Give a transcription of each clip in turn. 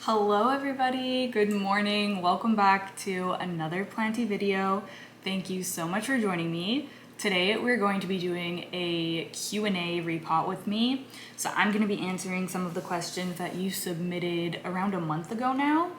Hello everybody, good morning. Welcome back to another Planty video. Thank you so much for joining me. Today we're going to be doing a Q&A repot with me. So I'm going to be answering some of the questions that you submitted around a month ago now.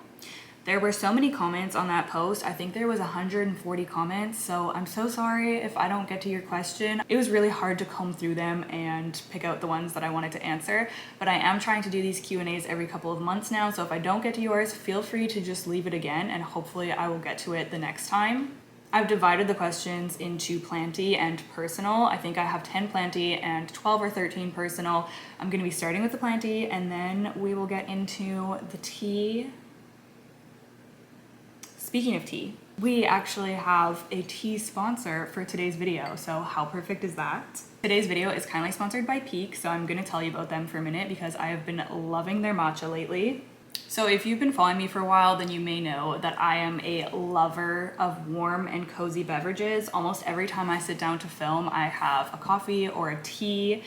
There were so many comments on that post. I think there was 140 comments, so I'm so sorry if I don't get to your question. It was really hard to comb through them and pick out the ones that I wanted to answer, but I am trying to do these Q&As every couple of months now, so if I don't get to yours, feel free to just leave it again and hopefully I will get to it the next time. I've divided the questions into planty and personal. I think I have 10 planty and 12 or 13 personal. I'm gonna be starting with the planty and then we will get into the tea. Speaking of tea, we actually have a tea sponsor for today's video, so how perfect is that? Today's video is kindly sponsored by Peak, so I'm gonna tell you about them for a minute because I have been loving their matcha lately. So if you've been following me for a while, then you may know that I am a lover of warm and cozy beverages. Almost every time I sit down to film, I have a coffee or a tea.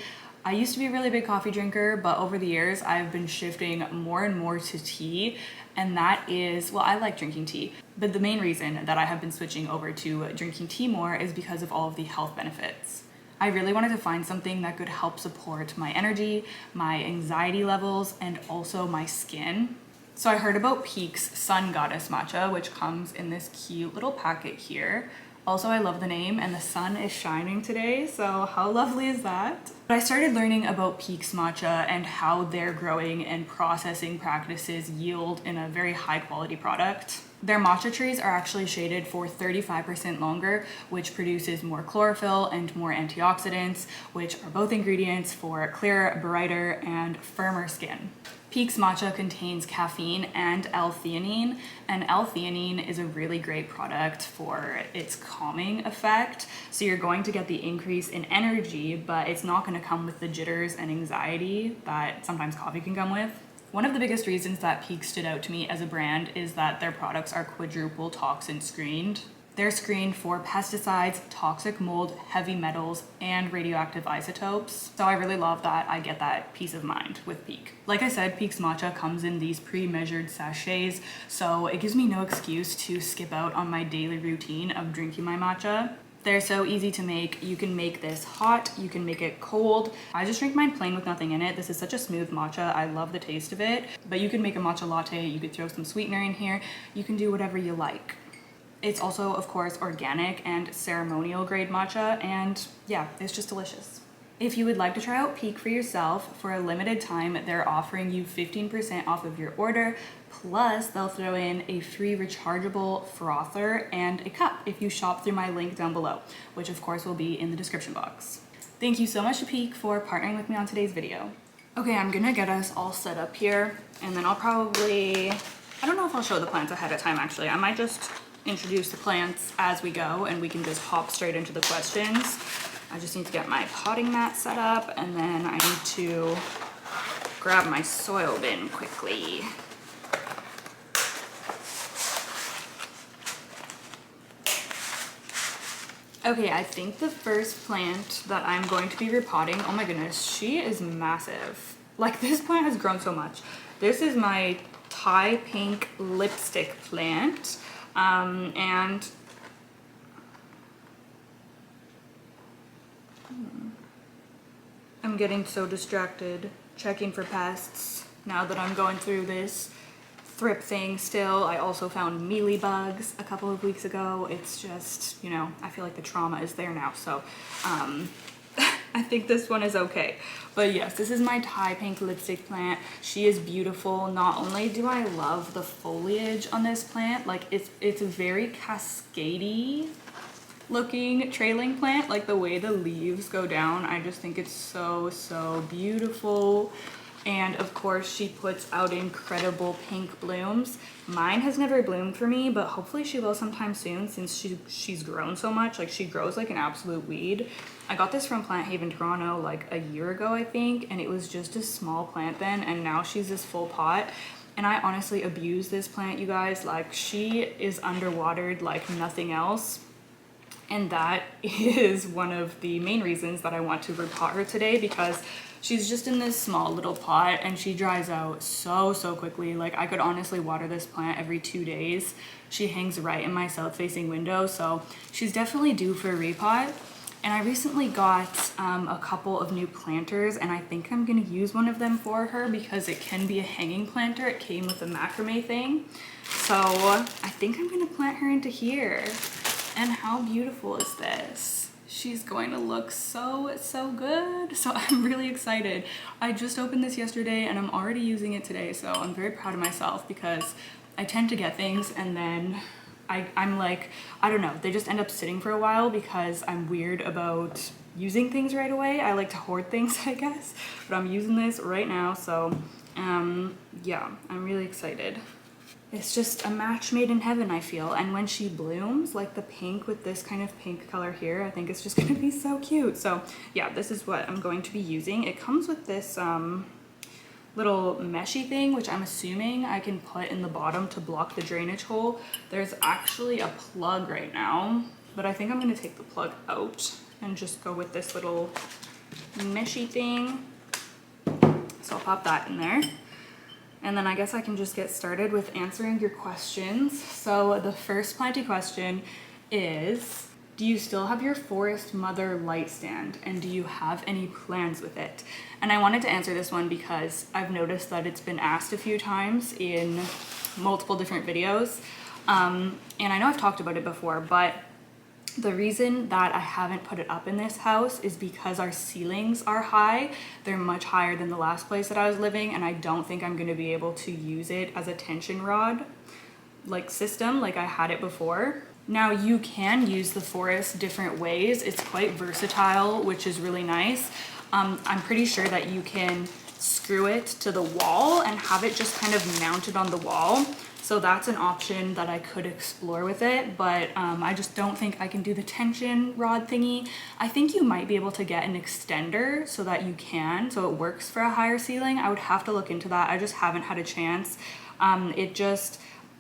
I used to be a really big coffee drinker, but over the years, I've been shifting more and more to tea. And that is, well, I like drinking tea, but the main reason that I have been switching over to drinking tea more is because of all of the health benefits. I really wanted to find something that could help support my energy, my anxiety levels, and also my skin. So I heard about Peak's Sun Goddess matcha, which comes in this cute little packet here. Also, I love the name and the sun is shining today, so how lovely is that? But I started learning about Peak's matcha and how their growing and processing practices yield in a very high quality product. Their matcha trees are actually shaded for 35% longer, which produces more chlorophyll and more antioxidants, which are both ingredients for clearer, brighter, and firmer skin. Peak's matcha contains caffeine and L-theanine, and L-theanine is a really great product for its calming effect. So you're going to get the increase in energy, but it's not going to come with the jitters and anxiety that sometimes coffee can come with. One of the biggest reasons that Peak stood out to me as a brand is that their products are quadruple toxin screened. They're screened for pesticides, toxic mold, heavy metals, and radioactive isotopes. So I really love that I get that peace of mind with Peak. Like I said, Peak's matcha comes in these pre-measured sachets, so it gives me no excuse to skip out on my daily routine of drinking my matcha. They're so easy to make. You can make this hot, you can make it cold. I just drink mine plain with nothing in it. This is such a smooth matcha. I love the taste of it, but you can make a matcha latte. You could throw some sweetener in here. You can do whatever you like. It's also, of course, organic and ceremonial grade matcha, and yeah, it's just delicious. If you would like to try out Peak for yourself, for a limited time, they're offering you 15% off of your order, plus they'll throw in a free rechargeable frother and a cup if you shop through my link down below, which of course will be in the description box. Thank you so much to Peak for partnering with me on today's video. Okay, I'm gonna get us all set up here, and then I'll probably, I don't know if I'll show the plants ahead of time actually. I might just introduce the plants as we go and we can just hop straight into the questions. I just need to get my potting mat set up and then I need to grab my soil bin quickly. Okay, I think the first plant that I'm going to be repotting, oh my goodness, she is massive. Like, this plant has grown so much. This is my Thai pink lipstick plant. And I'm getting so distracted checking for pests now that I'm going through this thrip thing still. I also found mealybugs a couple of weeks ago. It's just, you know, I feel like the trauma is there now, so I think this one is okay. But yes, this is my Thai pink lipstick plant. She is beautiful. Not only do I love the foliage on this plant, like it's a very cascadey looking trailing plant. Like the way the leaves go down, I just think it's so beautiful. And of course she puts out incredible pink blooms. Mine has never bloomed for me, but hopefully she will sometime soon since she's grown so much. Like, she grows like an absolute weed. I got this from Plant Haven Toronto like a year ago, I think, and it was just a small plant then, and now she's this full pot. And I honestly abuse this plant, you guys. Like, she is underwatered like nothing else. And that is one of the main reasons that I want to repot her today, because She's just in this small little pot and she dries out so quickly. Like I could honestly water this plant every 2 days. She hangs right in my south facing window, so she's definitely due for a repot. And I recently got a couple of new planters, and I think I'm gonna use one of them for her because it can be a hanging planter. It came with a macrame thing. So I think I'm gonna plant her into here. And how beautiful is this? She's going to look so good. So I'm really excited. I just opened this yesterday and I'm already using it today. So I'm very proud of myself because I tend to get things and then I'm like, I don't know, they just end up sitting for a while because I'm weird about using things right away. I like to hoard things, I guess, but I'm using this right now. So yeah, I'm really excited. It's just a match made in heaven, I feel. And when she blooms, like the pink with this kind of pink color here, I think it's just gonna be so cute. So yeah, this is what I'm going to be using. It comes with this little meshy thing, which I'm assuming I can put in the bottom to block the drainage hole. There's actually a plug right now, but I think I'm gonna take the plug out and just go with this little meshy thing. So I'll pop that in there. And then I guess I can just get started with answering your questions. So the first Planty question is, do you still have your Forest Mother light stand and do you have any plans with it? And I wanted to answer this one because I've noticed that it's been asked a few times in multiple different videos. And I know I've talked about it before, but the reason that I haven't put it up in this house is because our ceilings are high. They're much higher than the last place that I was living, and I don't think I'm gonna be able to use it as a tension rod like system like I had it before. Now you can use the forest different ways. It's quite versatile, which is really nice. I'm pretty sure that you can screw it to the wall and have it just kind of mounted on the wall. So that's an option that I could explore with it, but I just don't think I can do the tension rod thingy. I think you might be able to get an extender so that you can, so it works for a higher ceiling. I would have to look into that. I just haven't had a chance.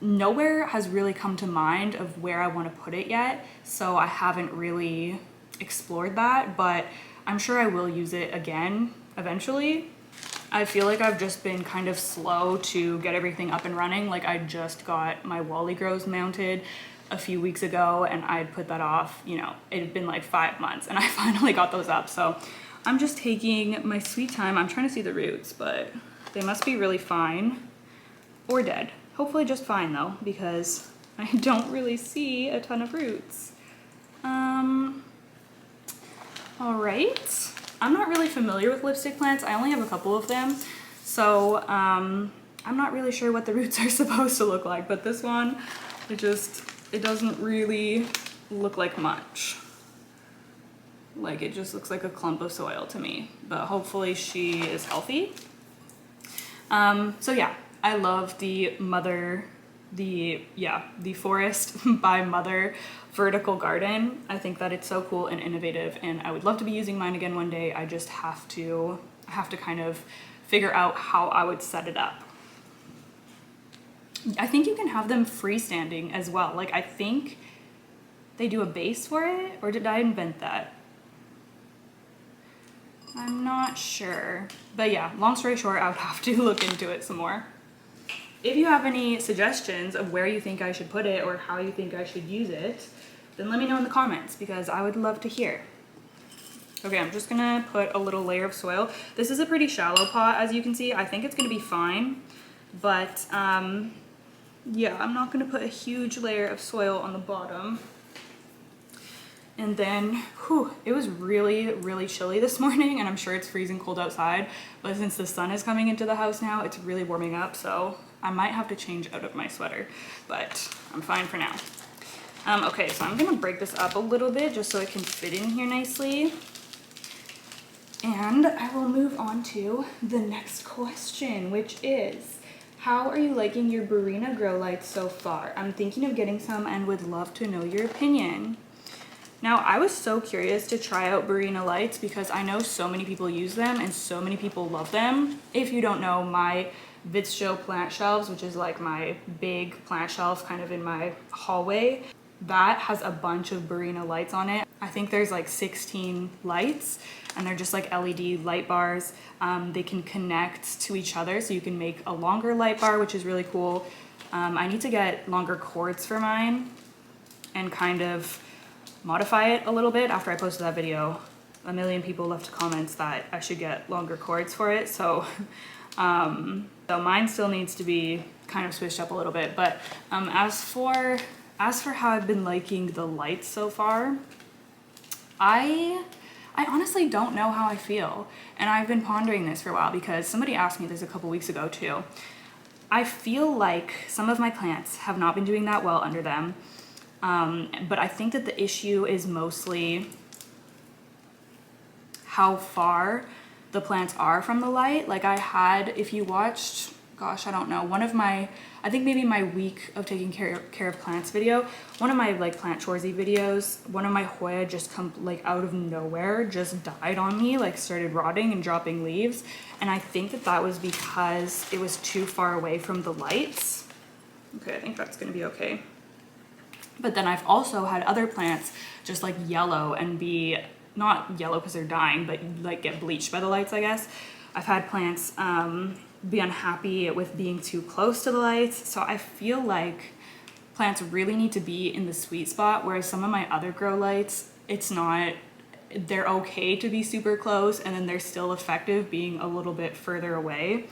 Nowhere has really come to mind of where I want to put it yet, so I haven't really explored that, but I'm sure I will use it again eventually. I feel like I've just been kind of slow to get everything up and running. Like I just got my Wally Grows mounted a few weeks ago and I had put that off, you know, it had been like 5 months and I finally got those up. So I'm just taking my sweet time. I'm trying to see the roots, but they must be really fine or dead. Hopefully just fine though, because I don't really see a ton of roots. All right. I'm not really familiar with lipstick plants. I only have a couple of them. So I'm not really sure what the roots are supposed to look like, but this one, it doesn't really look like much. Like it just looks like a clump of soil to me, but hopefully she is healthy. So yeah, I love the Forest by Mother vertical garden. I think that it's so cool and innovative and I would love to be using mine again one day. I just have to kind of figure out how I would set it up. I think you can have them freestanding as well. Like I think they do a base for it, or did I invent that? I'm not sure. But yeah, long story short, I would have to look into it some more. If you have any suggestions of where you think I should put it or how you think I should use it, then let me know in the comments because I would love to hear. Okay, I'm just gonna put a little layer of soil. This is a pretty shallow pot, as you can see. I think it's gonna be fine, but yeah, I'm not gonna put a huge layer of soil on the bottom. And then, it was really chilly this morning and I'm sure it's freezing cold outside, but since the sun is coming into the house now, it's really warming up, so I might have to change out of my sweater, but I'm fine for now. Okay, so I'm gonna break this up a little bit just so it can fit in here nicely. And I will move on to the next question, which is, how are you liking your Barina grow lights so far? I'm thinking of getting some and would love to know your opinion. Now, I was so curious to try out Barina lights because I know so many people use them and so many people love them. If you don't know, my Vitcho plant shelves, which is like my big plant shelf kind of in my hallway, That has a bunch of Barina lights on it. I think there's like 16 lights, and they're just like LED light bars. They can connect to each other, so you can make a longer light bar, which is really cool. I need to get longer cords for mine and kind of modify it a little bit. After I posted that video, a million people left comments that I should get longer cords for it. So, so mine still needs to be kind of switched up a little bit. But as for how I've been liking the lights so far, I honestly don't know how I feel. And I've been pondering this for a while because somebody asked me this a couple weeks ago too. I feel like some of my plants have not been doing that well under them. But I think that the issue is mostly how far the plants are from the light. Like I had, if you watched, gosh, I don't know, I think maybe my week of taking care of plants video, one of my like plant choresy videos, one of my Hoya just come like out of nowhere, just died on me, like started rotting and dropping leaves. And I think that that was because it was too far away from the lights. Okay, I think that's gonna be okay. But then I've also had other plants just like yellow and be, not yellow because they're dying, but like get bleached by the lights, I guess. I've had plants be unhappy with being too close to the lights. So I feel like plants really need to be in the sweet spot, whereas some of my other grow lights, it's not, they're okay to be super close and then they're still effective being a little bit further away.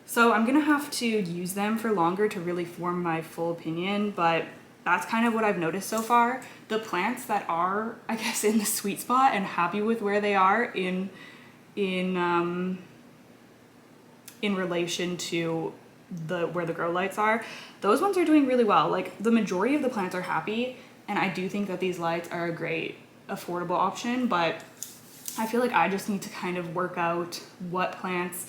So I'm gonna have to use them for longer to really form my full opinion, but that's kind of what I've noticed so far. The plants that are, I guess, in the sweet spot and happy with where they are in relation to where the grow lights are, those ones are doing really well. Like the majority of the plants are happy, and I do think that these lights are a great affordable option, but I feel like I just need to kind of work out what plants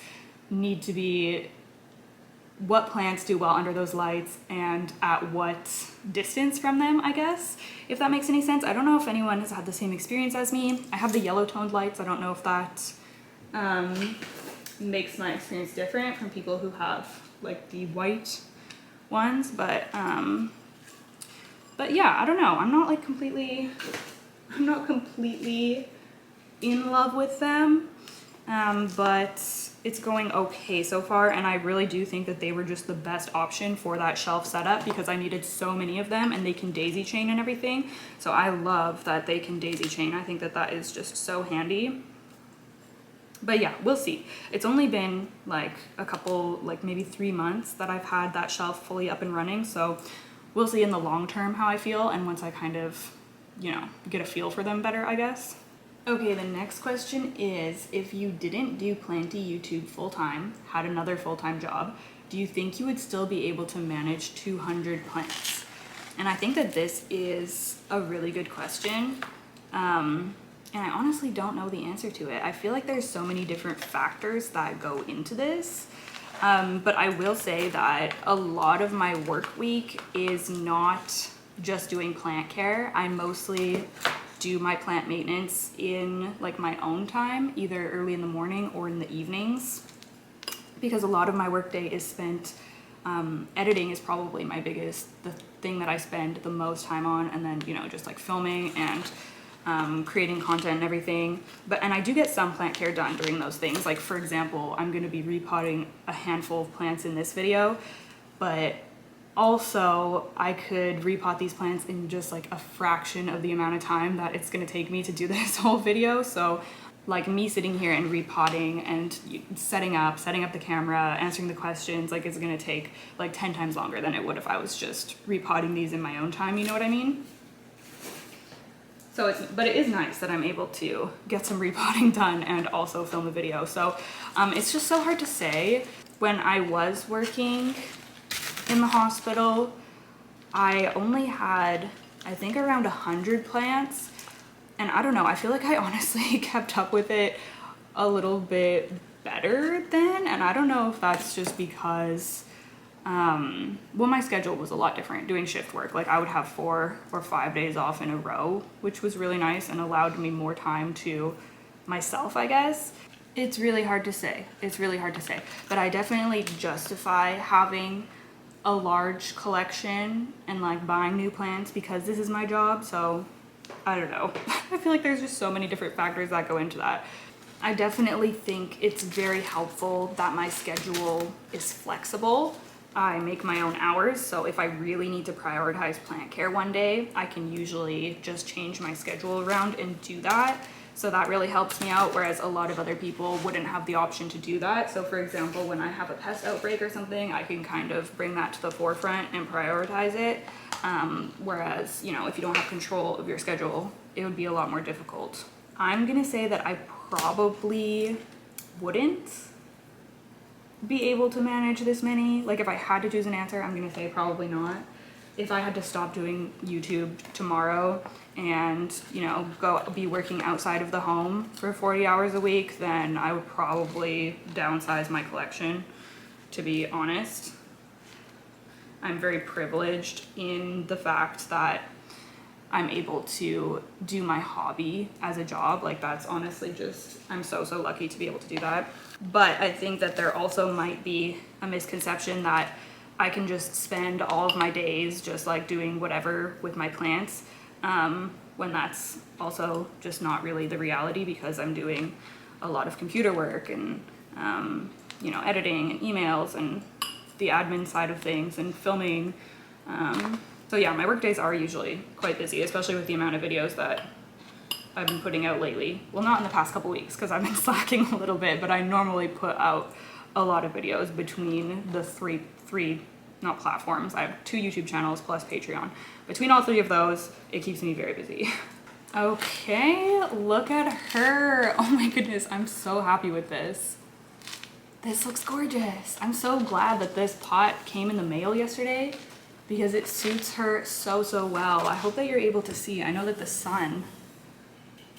do well under those lights and at what distance from them, I guess, if that makes any sense. I don't know if anyone has had the same experience as me. I have the yellow toned lights. I don't know if that makes my experience different from people who have like the white ones, but yeah, I don't know. I'm not completely in love with them, but it's going okay so far, and I really do think that they were just the best option for that shelf setup because I needed so many of them, and they can daisy chain and everything. So I love that they can daisy chain. I think that that is just so handy. But yeah, we'll see. It's only been like a couple, like maybe 3 months that I've had that shelf fully up and running. So we'll see in the long term how I feel, and once I kind of, you know, get a feel for them better, I guess. Okay, the next question is, if you didn't do Planty YouTube full-time, had another full-time job, do you think you would still be able to manage 200 plants? And I think that this is a really good question. And I honestly don't know the answer to it. I feel like there's so many different factors that go into this. But I will say that a lot of my work week is not just doing plant care. I mostly do my plant maintenance in like my own time, either early in the morning or in the evenings, because a lot of my workday is spent, editing is probably the thing that I spend the most time on, and then, you know, just like filming and creating content and everything. And I do get some plant care done during those things. Like for example, I'm going to be repotting a handful of plants in this video, but also I could repot these plants in just like a fraction of the amount of time that it's going to take me to do this whole video. So like me sitting here and repotting and setting up the camera, answering the questions, like it's going to take like 10 times longer than it would if I was just repotting these in my own time, you know what I mean? So but it is nice that I'm able to get some repotting done and also film a video. So it's just so hard to say. When I was working in the hospital, I only had, I think, around 100 plants. And I don't know, I feel like I honestly kept up with it a little bit better then. And I don't know if that's just because, well, my schedule was a lot different doing shift work. Like I would have 4 or 5 days off in a row, which was really nice and allowed me more time to myself, I guess. It's really hard to say. It's really hard to say. But I definitely justify having a large collection and like buying new plants because this is my job. So I don't know. I feel like there's just so many different factors that go into that. I definitely think it's very helpful that my schedule is flexible. I make my own hours, so if I really need to prioritize plant care one day, I can usually just change my schedule around and do that. So that really helps me out, whereas a lot of other people wouldn't have the option to do that. So for example, when I have a pest outbreak or something, I can kind of bring that to the forefront and prioritize it. Whereas, you know, if you don't have control of your schedule, it would be a lot more difficult. I'm gonna say that I probably wouldn't be able to manage this many. Like if I had to choose an answer, I'm gonna say probably not. If I had to stop doing YouTube tomorrow and, you know, go be working outside of the home for 40 hours a week, then I would probably downsize my collection, to be honest. I'm very privileged in the fact that I'm able to do my hobby as a job. Like that's honestly just, I'm so lucky to be able to do that. But I think that there also might be a misconception that I can just spend all of my days just like doing whatever with my plants, when that's also just not really the reality, because I'm doing a lot of computer work and, you know, editing and emails and the admin side of things and filming. So yeah, my work days are usually quite busy, especially with the amount of videos that I've been putting out lately. Well, not in the past couple weeks because I've been slacking a little bit, but I normally put out a lot of videos between the three not platforms. I have 2 YouTube channels plus Patreon. Between all 3 of those, it keeps me very busy. Okay, look at her. Oh my goodness, I'm so happy with this. This looks gorgeous. I'm so glad that this pot came in the mail yesterday because it suits her so well. I hope that you're able to see. I know that the sun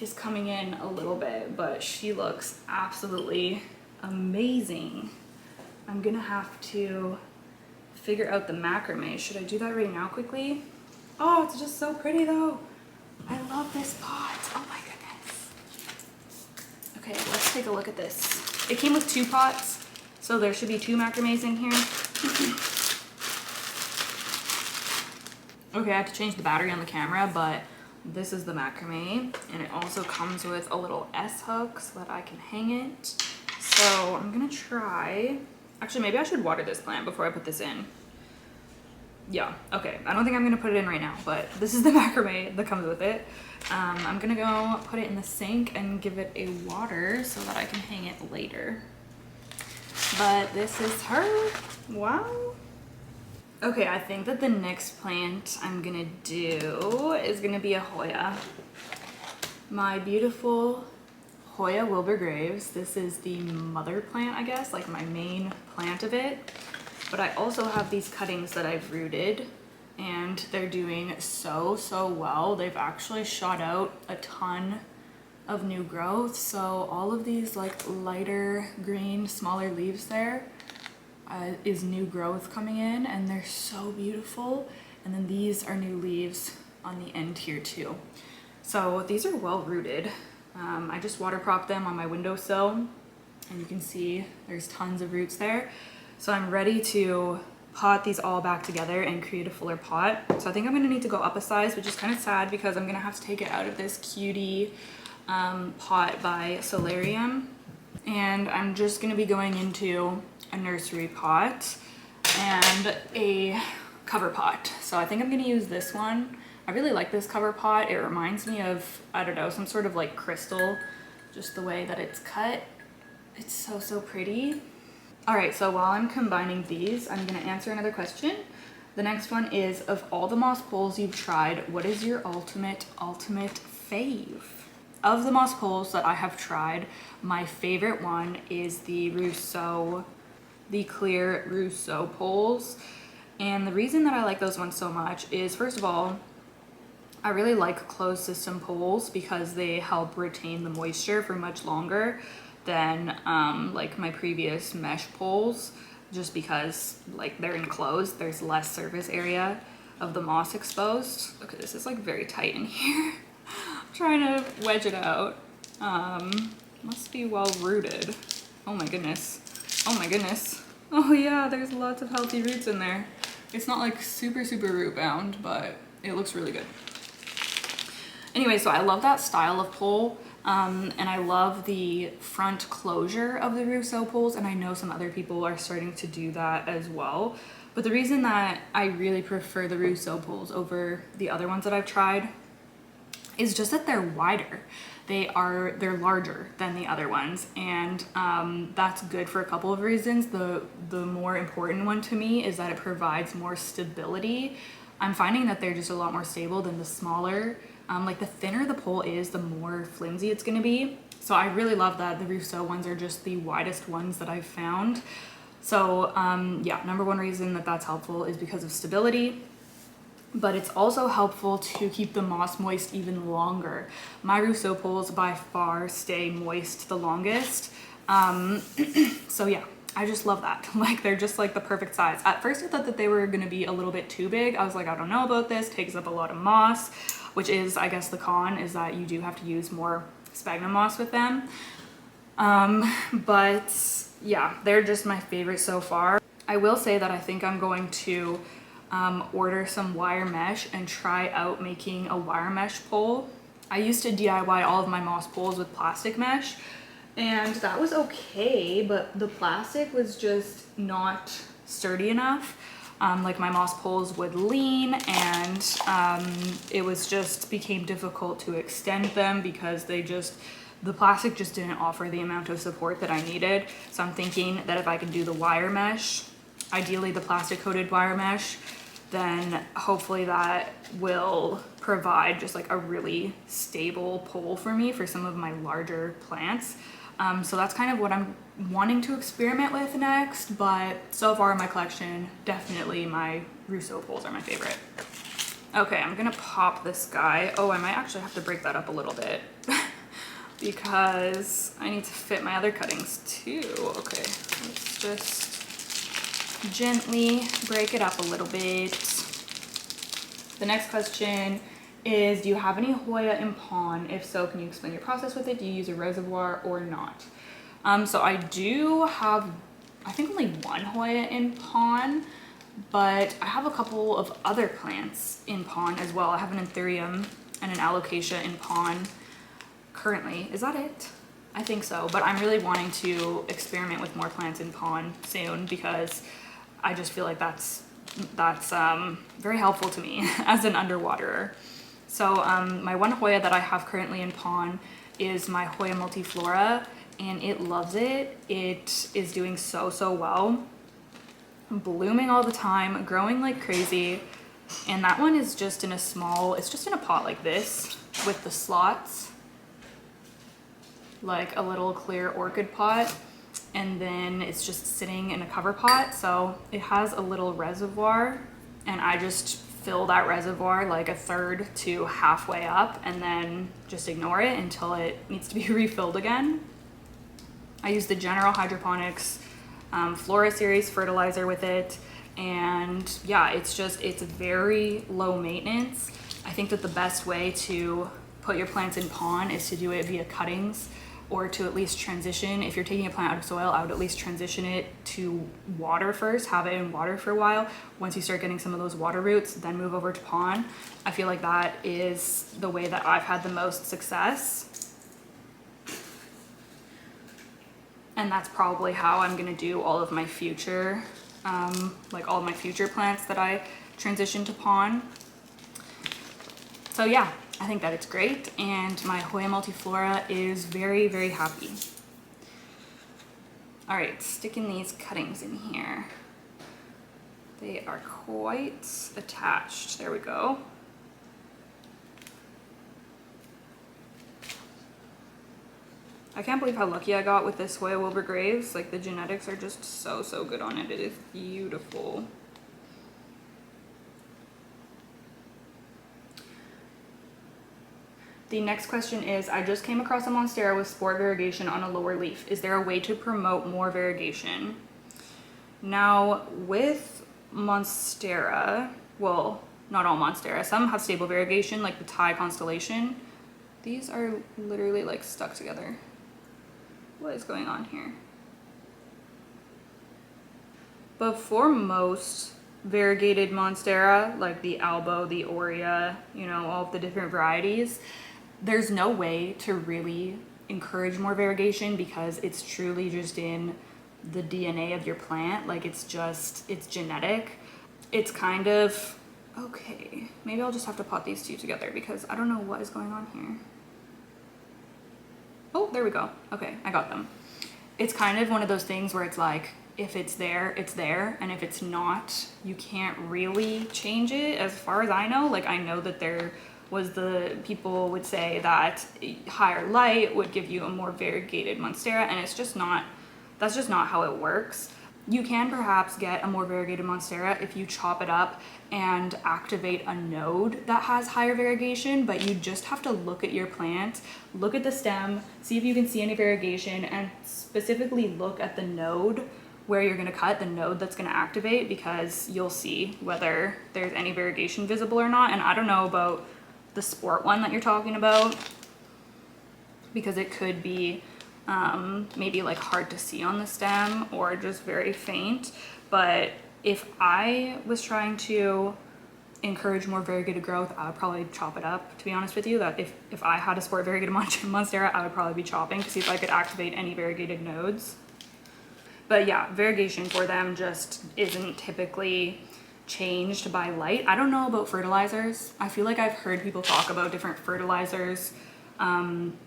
is coming in a little bit, but she looks absolutely amazing. I'm gonna have to figure out the macrame. Should I do that right now quickly? Oh, it's just so pretty though. I love this pot. Oh my goodness. Okay, let's take a look at this. It came with 2 pots, so there should be 2 macrames in here. Okay, I had to change the battery on the camera, but this is the macrame, and it also comes with a little S hook so that I can hang it. So I'm gonna try, actually maybe I should water this plant before I put this in. Yeah, okay, I don't think I'm gonna put it in right now, but this is the macrame that comes with it. I'm gonna go put it in the sink and give it a water so that I can hang it later. But this is her. Wow. Okay, I think that the next plant I'm gonna do is gonna be a Hoya. My beautiful Hoya Wilburgraves. This is the mother plant, I guess, like my main plant of it. But I also have these cuttings that I've rooted, and they're doing so well. They've actually shot out a ton of new growth. So all of these like lighter green, smaller leaves there is new growth coming in, and they're so beautiful. And then these are new leaves on the end here too. So these are well rooted. I just water propped them on my windowsill, and you can see there's tons of roots there. So I'm ready to pot these all back together and create a fuller pot. So I think I'm gonna need to go up a size, which is kind of sad because I'm gonna have to take it out of this cutie pot by Solarium. And I'm just gonna be going into a nursery pot and a cover pot. So I think I'm gonna use this one. I really like this cover pot. It reminds me of, I don't know, some sort of like crystal, just the way that it's cut. It's so pretty. All right, so while I'm combining these, I'm gonna answer another question. The next one is, of all the moss pools you've tried, what is your ultimate fave? Of the moss pools that I have tried, my favorite one is the clear Rousseau poles. And the reason that I like those ones so much is, first of all, I really like closed system poles because they help retain the moisture for much longer than like my previous mesh poles, just because like they're enclosed, there's less surface area of the moss exposed. Okay, this is like very tight in here. I'm trying to wedge it out. Must be well rooted. Oh my goodness. Oh my goodness. Oh yeah, there's lots of healthy roots in there. It's not like super root bound, but it looks really good. Anyway, so I love that style of pole, and I love the front closure of the Rousseau poles, and I know some other people are starting to do that as well. But the reason that I really prefer the Rousseau poles over the other ones that I've tried is just that they're wider. They're larger than the other ones, and that's good for a couple of reasons. The more important one to me is that it provides more stability. I'm finding that they're just a lot more stable than the smaller. Like the thinner the pole is, the more flimsy it's gonna be. So I really love that the Rousseau ones are just the widest ones that I've found. So yeah, number one reason that that's helpful is because of stability, but it's also helpful to keep the moss moist even longer. My Rousseau poles by far stay moist the longest. So yeah, I just love that. Like they're just like the perfect size. At first I thought that they were gonna be a little bit too big. I was like, I don't know about this, takes up a lot of moss, which is, I guess the con is that you do have to use more sphagnum moss with them. But yeah, they're just my favorite so far. I will say that I think I'm going to order some wire mesh and try out making a wire mesh pole. I used to DIY all of my moss poles with plastic mesh, and that was okay, but the plastic was just not sturdy enough. Like my moss poles would lean, and it was just became difficult to extend them because the plastic just didn't offer the amount of support that I needed. So I'm thinking that if I can do the wire mesh, ideally the plastic coated wire mesh, then hopefully that will provide just like a really stable pole for me for some of my larger plants. So that's kind of what I'm wanting to experiment with next, but so far in my collection, definitely my Rousseau poles are my favorite. Okay, I'm gonna pop this guy. Oh, I might actually have to break that up a little bit because I need to fit my other cuttings too. Okay, let's just gently break it up a little bit. The next question is, do you have any Hoya in pond? If so, can you explain your process with it? Do you use a reservoir or not? So I do have, I think only one Hoya in pond, but I have a couple of other plants in pond as well. I have an Anthurium and an Alocasia in pond currently. Is that it? I think so, but I'm really wanting to experiment with more plants in pond soon because I just feel like that's very helpful to me as an underwaterer. So my one Hoya that I have currently in pond is my Hoya multiflora, and it loves it. It is doing so well, blooming all the time, growing like crazy. And that one is just in a small, it's just in a pot like this with the slots, like a little clear orchid pot, and then it's just sitting in a cover pot. So it has a little reservoir, and I just fill that reservoir like a third to halfway up and then just ignore it until it needs to be refilled again. I use the General Hydroponics Flora series fertilizer with it, and yeah, it's very low maintenance. I think that the best way to put your plants in pond is to do it via cuttings, or to at least transition. If you're taking a plant out of soil, I would at least transition it to water first, have it in water for a while. Once you start getting some of those water roots, then move over to pond. I feel like that is the way that I've had the most success. And that's probably how I'm gonna do all of my future, like all of my future plants that I transition to pond. So yeah, I think that it's great, and my Hoya multiflora is very happy. All right, sticking these cuttings in here. They are quite attached. There we go. I can't believe how lucky I got with this Hoya Wilbur Graves. Like the genetics are just so good on it. It is beautiful. The next question is, I just came across a Monstera with sport variegation on a lower leaf. Is there a way to promote more variegation? Now, with Monstera, well, not all Monstera, some have stable variegation, like the Thai constellation. These are literally like stuck together. What is going on here? But for most variegated monstera, like the Albo, the Aurea, you know, all of the different varieties, there's no way to really encourage more variegation because it's truly just in the DNA of your plant. Like it's genetic. It's kind of, okay, maybe I'll just have to pot these two together because I don't know what is going on here. Oh, there we go. Okay, I got them. It's kind of one of those things where it's like, if it's there, it's there. And if it's not, you can't really change it as far as I know. Like I know that there was people would say that higher light would give you a more variegated monstera, and it's just not, that's just not how it works. You can perhaps get a more variegated monstera if you chop it up and activate a node that has higher variegation, but you just have to look at your plant, look at the stem, see if you can see any variegation, and specifically look at the node where you're gonna cut, the node that's gonna activate, because you'll see whether there's any variegation visible or not. And I don't know about the sport one that you're talking about, because it could be maybe like hard to see on the stem or just very faint. But if I was trying to encourage more variegated growth, I would probably chop it up, to be honest with you. That if I had a sport variegated monstera, I would probably be chopping to see if I could activate any variegated nodes. But yeah, variegation for them just isn't typically changed by light. I don't know about fertilizers. I feel like I've heard people talk about different fertilizers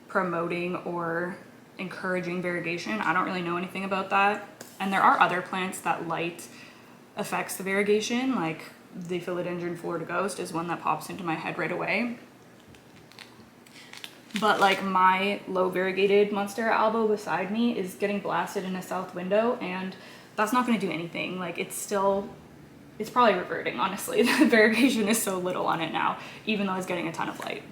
promoting or encouraging variegation. I don't really know anything about that. And there are other plants that light affects the variegation, like the philodendron Florida Ghost is one that pops into my head right away. But like my low variegated Monstera albo beside me is getting blasted in a south window, and that's not going to do anything. Like it's probably reverting, honestly. The variegation is so little on it now, even though it's getting a ton of light.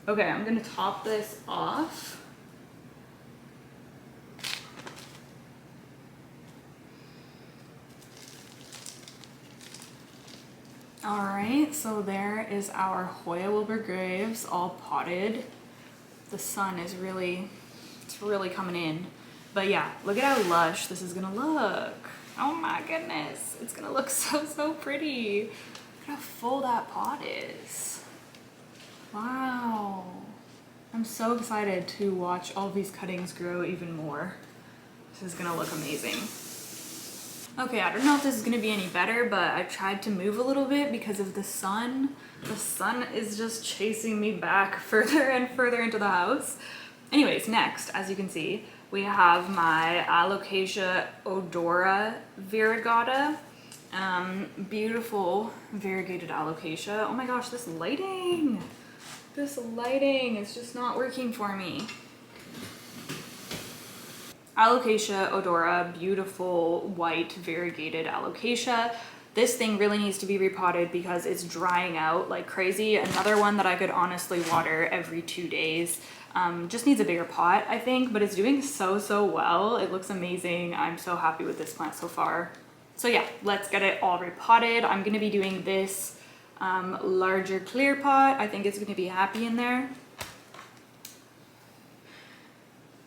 Okay, I'm gonna top this off. All right, so there is our Hoya Wilbur Graves all potted. The sun is it's really coming in. But yeah, look at how lush this is gonna look. Oh my goodness, it's gonna look so pretty. Look how full that pot is. Wow. I'm so excited to watch all these cuttings grow even more. This is gonna look amazing. Okay, I don't know if this is gonna be any better, but I tried to move a little bit because of the sun. The sun is just chasing me back further and further into the house. Anyways, next, as you can see, we have my Alocasia odora variegata. Beautiful variegated alocasia. Oh my gosh, this lighting is just not working for me. Alocasia odora, beautiful white variegated alocasia. This thing really needs to be repotted because it's drying out like crazy. Another one that I could honestly water every 2 days. Just needs a bigger pot, I think, but it's doing so well. It looks amazing. I'm so happy with this plant so far. So yeah, let's get it all repotted. I'm gonna be doing this larger clear pot. I think it's gonna be happy in there.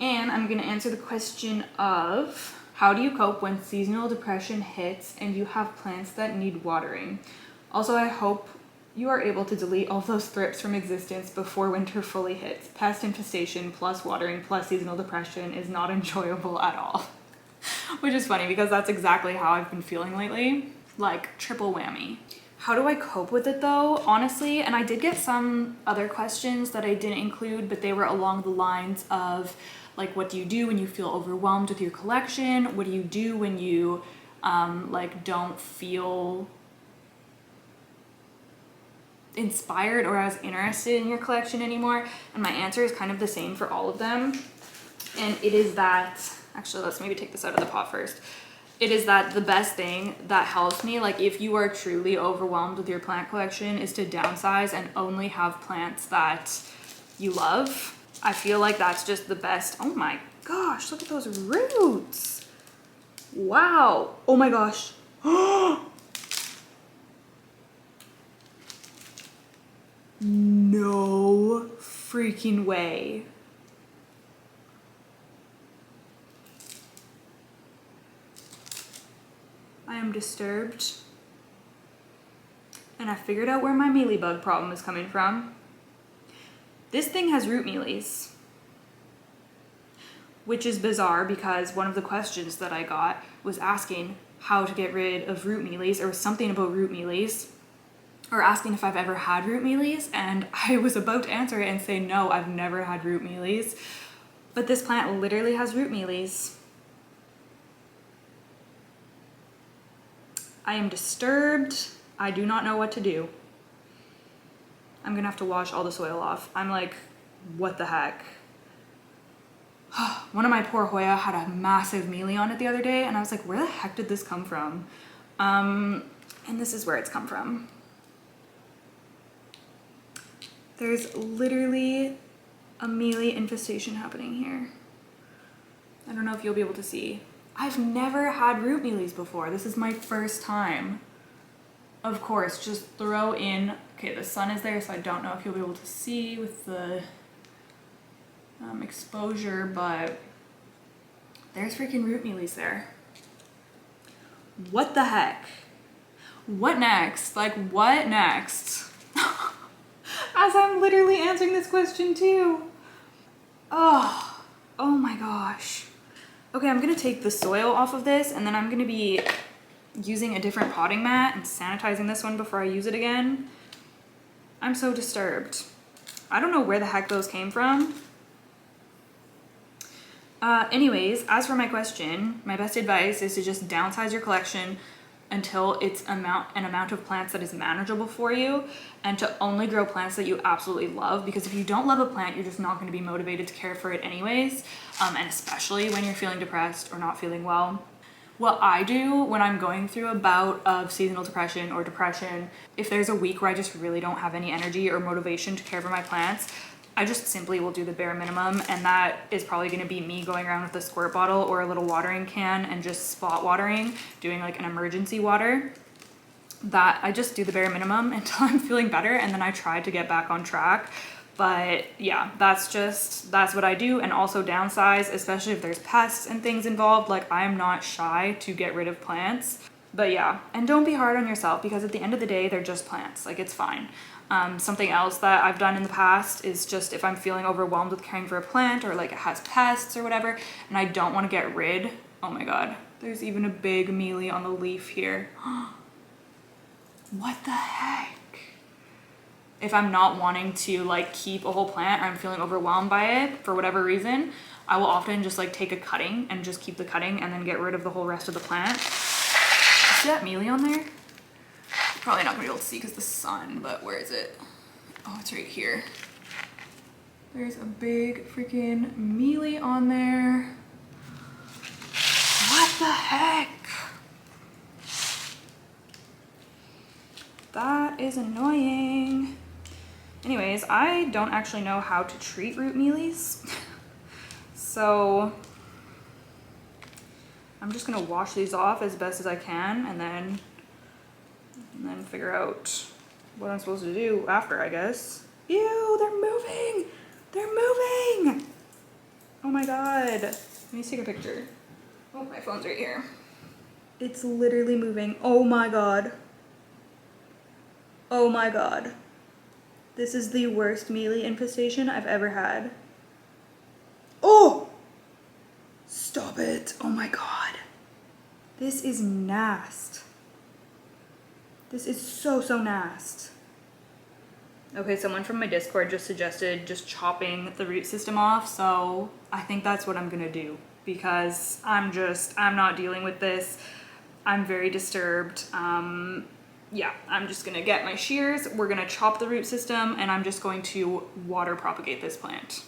And I'm gonna answer the question of, how do you cope when seasonal depression hits and you have plants that need watering? Also, I hope you are able to delete all those thrips from existence before winter fully hits. Pest infestation plus watering plus seasonal depression is not enjoyable at all. Which is funny because that's exactly how I've been feeling lately. Like triple whammy. How do I cope with it though? Honestly, and I did get some other questions that I didn't include, but they were along the lines of like, what do you do when you feel overwhelmed with your collection? What do you do when you like don't feel inspired or as interested in your collection anymore? And my answer is kind of the same for all of them. And it is that, actually, let's maybe take this out of the pot first. It is that the best thing that helps me, like if you are truly overwhelmed with your plant collection, is to downsize and only have plants that you love. I feel like that's just the best. Oh my gosh, look at those roots. Wow. Oh my gosh. No freaking way. I am am disturbed. And I figured out where my mealybug problem is coming from. This thing has root mealies, which is bizarre because one of the questions that I got was asking how to get rid of root mealies, or something about root mealies, or asking if I've ever had root mealies, and I was about to answer it and say no, I've never had root mealies. But this plant literally has root mealies. I am disturbed. I do not know what to do. I'm gonna have to wash all the soil off. I'm like, what the heck? One of my poor Hoya had a massive mealy on it the other day, and I was like, where the heck did this come from? And this is where it's come from. There's literally a mealy infestation happening here. I don't know if you'll be able to see. I've never had root mealies before. This is my first time. Of course, just throw in, okay, the sun is there, so I don't know if you'll be able to see with the exposure, but there's freaking root mealies there. What the heck? What next? Like, what next? As I'm literally answering this question too. Oh my gosh. Okay, I'm gonna take the soil off of this, and then I'm gonna be using a different potting mat and sanitizing this one before I use it again. I'm so disturbed. I don't know where the heck those came from. Anyways, as for my question, my best advice is to just downsize your collection until it's an amount of plants that is manageable for you, and to only grow plants that you absolutely love, because if you don't love a plant, you're just not going to be motivated to care for it anyways, and especially when you're feeling depressed or not feeling well. What I do when I'm going through a bout of seasonal depression or depression, if there's a week where I just really don't have any energy or motivation to care for my plants, I just simply will do the bare minimum, and that is probably going to be me going around with a squirt bottle or a little watering can and just spot watering, doing like an emergency water. That I just do the bare minimum until I'm feeling better, and then I try to get back on track. But yeah, that's what I do. And also downsize, especially if there's pests and things involved. Like, I'm not shy to get rid of plants. But yeah, and don't be hard on yourself, because at the end of the day, they're just plants. Like, it's fine. Something else that I've done in the past is just if I'm feeling overwhelmed with caring for a plant, or like it has pests or whatever, and I don't want to get rid, oh my god, there's even a big mealy on the leaf here. What the heck? If I'm not wanting to like keep a whole plant, or I'm feeling overwhelmed by it for whatever reason, I will often just like take a cutting and just keep the cutting and then get rid of the whole rest of the plant. See that mealy on there? Probably not gonna be able to see because the sun, but where is it? Oh, it's right here. There's a big freaking mealy on there. What the heck? That is annoying. Anyways, I don't actually know how to treat root mealies. So I'm just gonna wash these off as best as I can, and then figure out what I'm supposed to do after, I guess. Ew, they're moving! They're moving! Oh my god. Let me take a picture. Oh, my phone's right here. It's literally moving. Oh my god. Oh my god. This is the worst mealy infestation I've ever had. Oh! Stop it. Oh my god. This is nasty. This is so nasty. Okay, someone from my Discord just suggested just chopping the root system off, so I think that's what I'm gonna do, because I'm not dealing with this. I'm very disturbed. Yeah, I'm just gonna get my shears, we're gonna chop the root system, and I'm just going to water propagate this plant.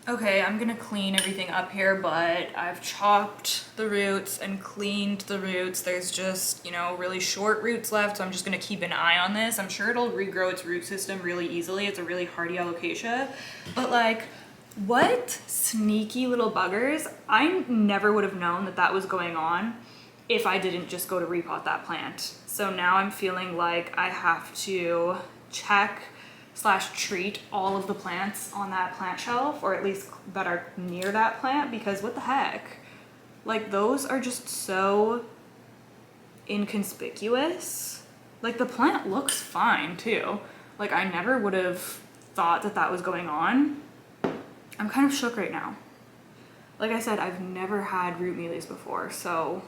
Okay, I'm gonna clean everything up here, but I've chopped the roots and cleaned the roots. There's just, you know, really short roots left, so I'm just gonna keep an eye on this. I'm sure it'll regrow its root system really easily. It's a really hardy alocasia, but like, What sneaky little buggers. I never would have known that that was going on if I didn't just go to repot that plant. So now I'm feeling like I have to check / treat all of the plants on that plant shelf, or at least that are near that plant, because what the heck? Like, those are just so inconspicuous. Like, the plant looks fine too. Like, I never would have thought that that was going on. I'm kind of shook right now. Like I said, I've never had root mealies before, so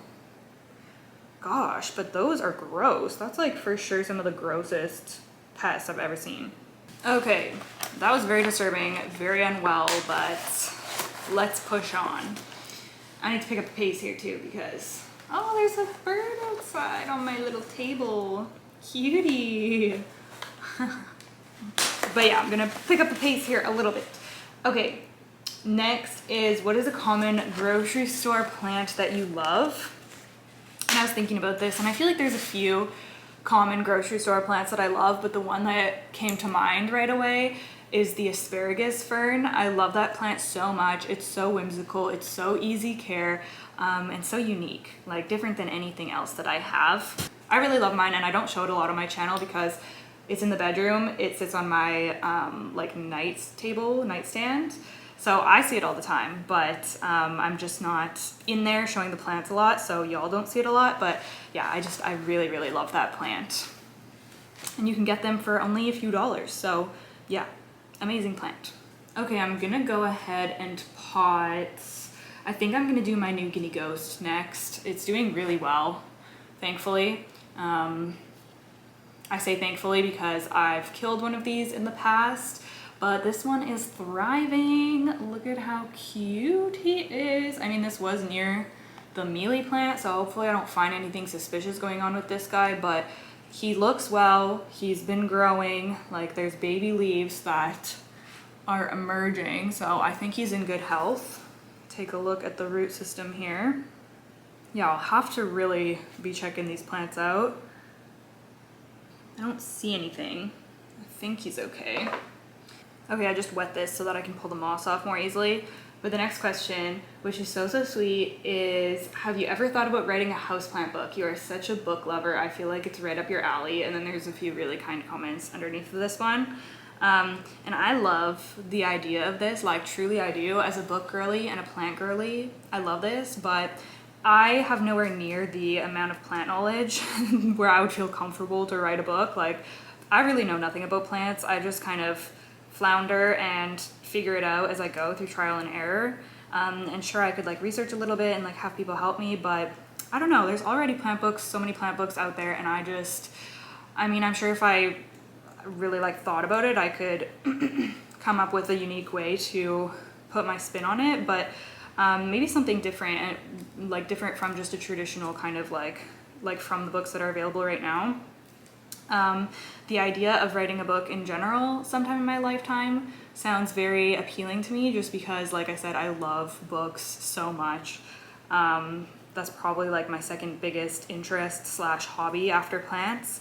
gosh, but those are gross. That's like for sure some of the grossest pests I've ever seen. Okay, that was very disturbing, very unwell, but let's push on. I need to pick up the pace here too because, oh, there's a bird outside on my little table. Cutie. But yeah, I'm gonna pick up the pace here a little bit. Okay, next is, what is a common grocery store plant that you love? And I was thinking about this, and I feel like there's a few common grocery store plants that I love, but the one that came to mind right away is the asparagus fern. I love that plant so much. It's so whimsical, it's so easy care, and so unique, like different than anything else that I have. I really love mine, and I don't show it a lot on my channel because it's in the bedroom. It sits on my like nightstand. So I see it all the time, but I'm just not in there showing the plants a lot, so y'all don't see it a lot. But yeah, I really, really love that plant. And you can get them for only a few dollars. So yeah, amazing plant. Okay, I'm gonna go ahead and pot. I think I'm gonna do my new guinea ghost next. It's doing really well, thankfully. I say thankfully because I've killed one of these in the past, but this one is thriving. Look at how cute he is. I mean, this was near the mealy plant, so hopefully I don't find anything suspicious going on with this guy, but he looks well. He's been growing. Like, there's baby leaves that are emerging, so I think he's in good health. Take a look at the root system here. Yeah, I'll have to really be checking these plants out. I don't see anything. I think he's okay. Okay, I just wet this so that I can pull the moss off more easily. But the next question, which is so sweet, is have you ever thought about writing a houseplant book? You are such a book lover. I feel like it's right up your alley. And then there's a few really kind comments underneath of this one. And I love the idea of this, like truly I do. As a book girly and a plant girly, I love this, but I have nowhere near the amount of plant knowledge where I would feel comfortable to write a book. Like, I really know nothing about plants. I just kind of flounder and figure it out as I go through trial and error. And sure, I could like research a little bit and like have people help me, but I don't know, there's already plant books, so many plant books out there, and I mean, I'm sure if I really like thought about it, I could come up with a unique way to put my spin on it, but maybe something different, and like different from just a traditional kind of like from the books that are available right now. The idea of writing a book in general sometime in my lifetime sounds very appealing to me, just because, like I said, I love books so much. That's probably like my second biggest interest / hobby after plants.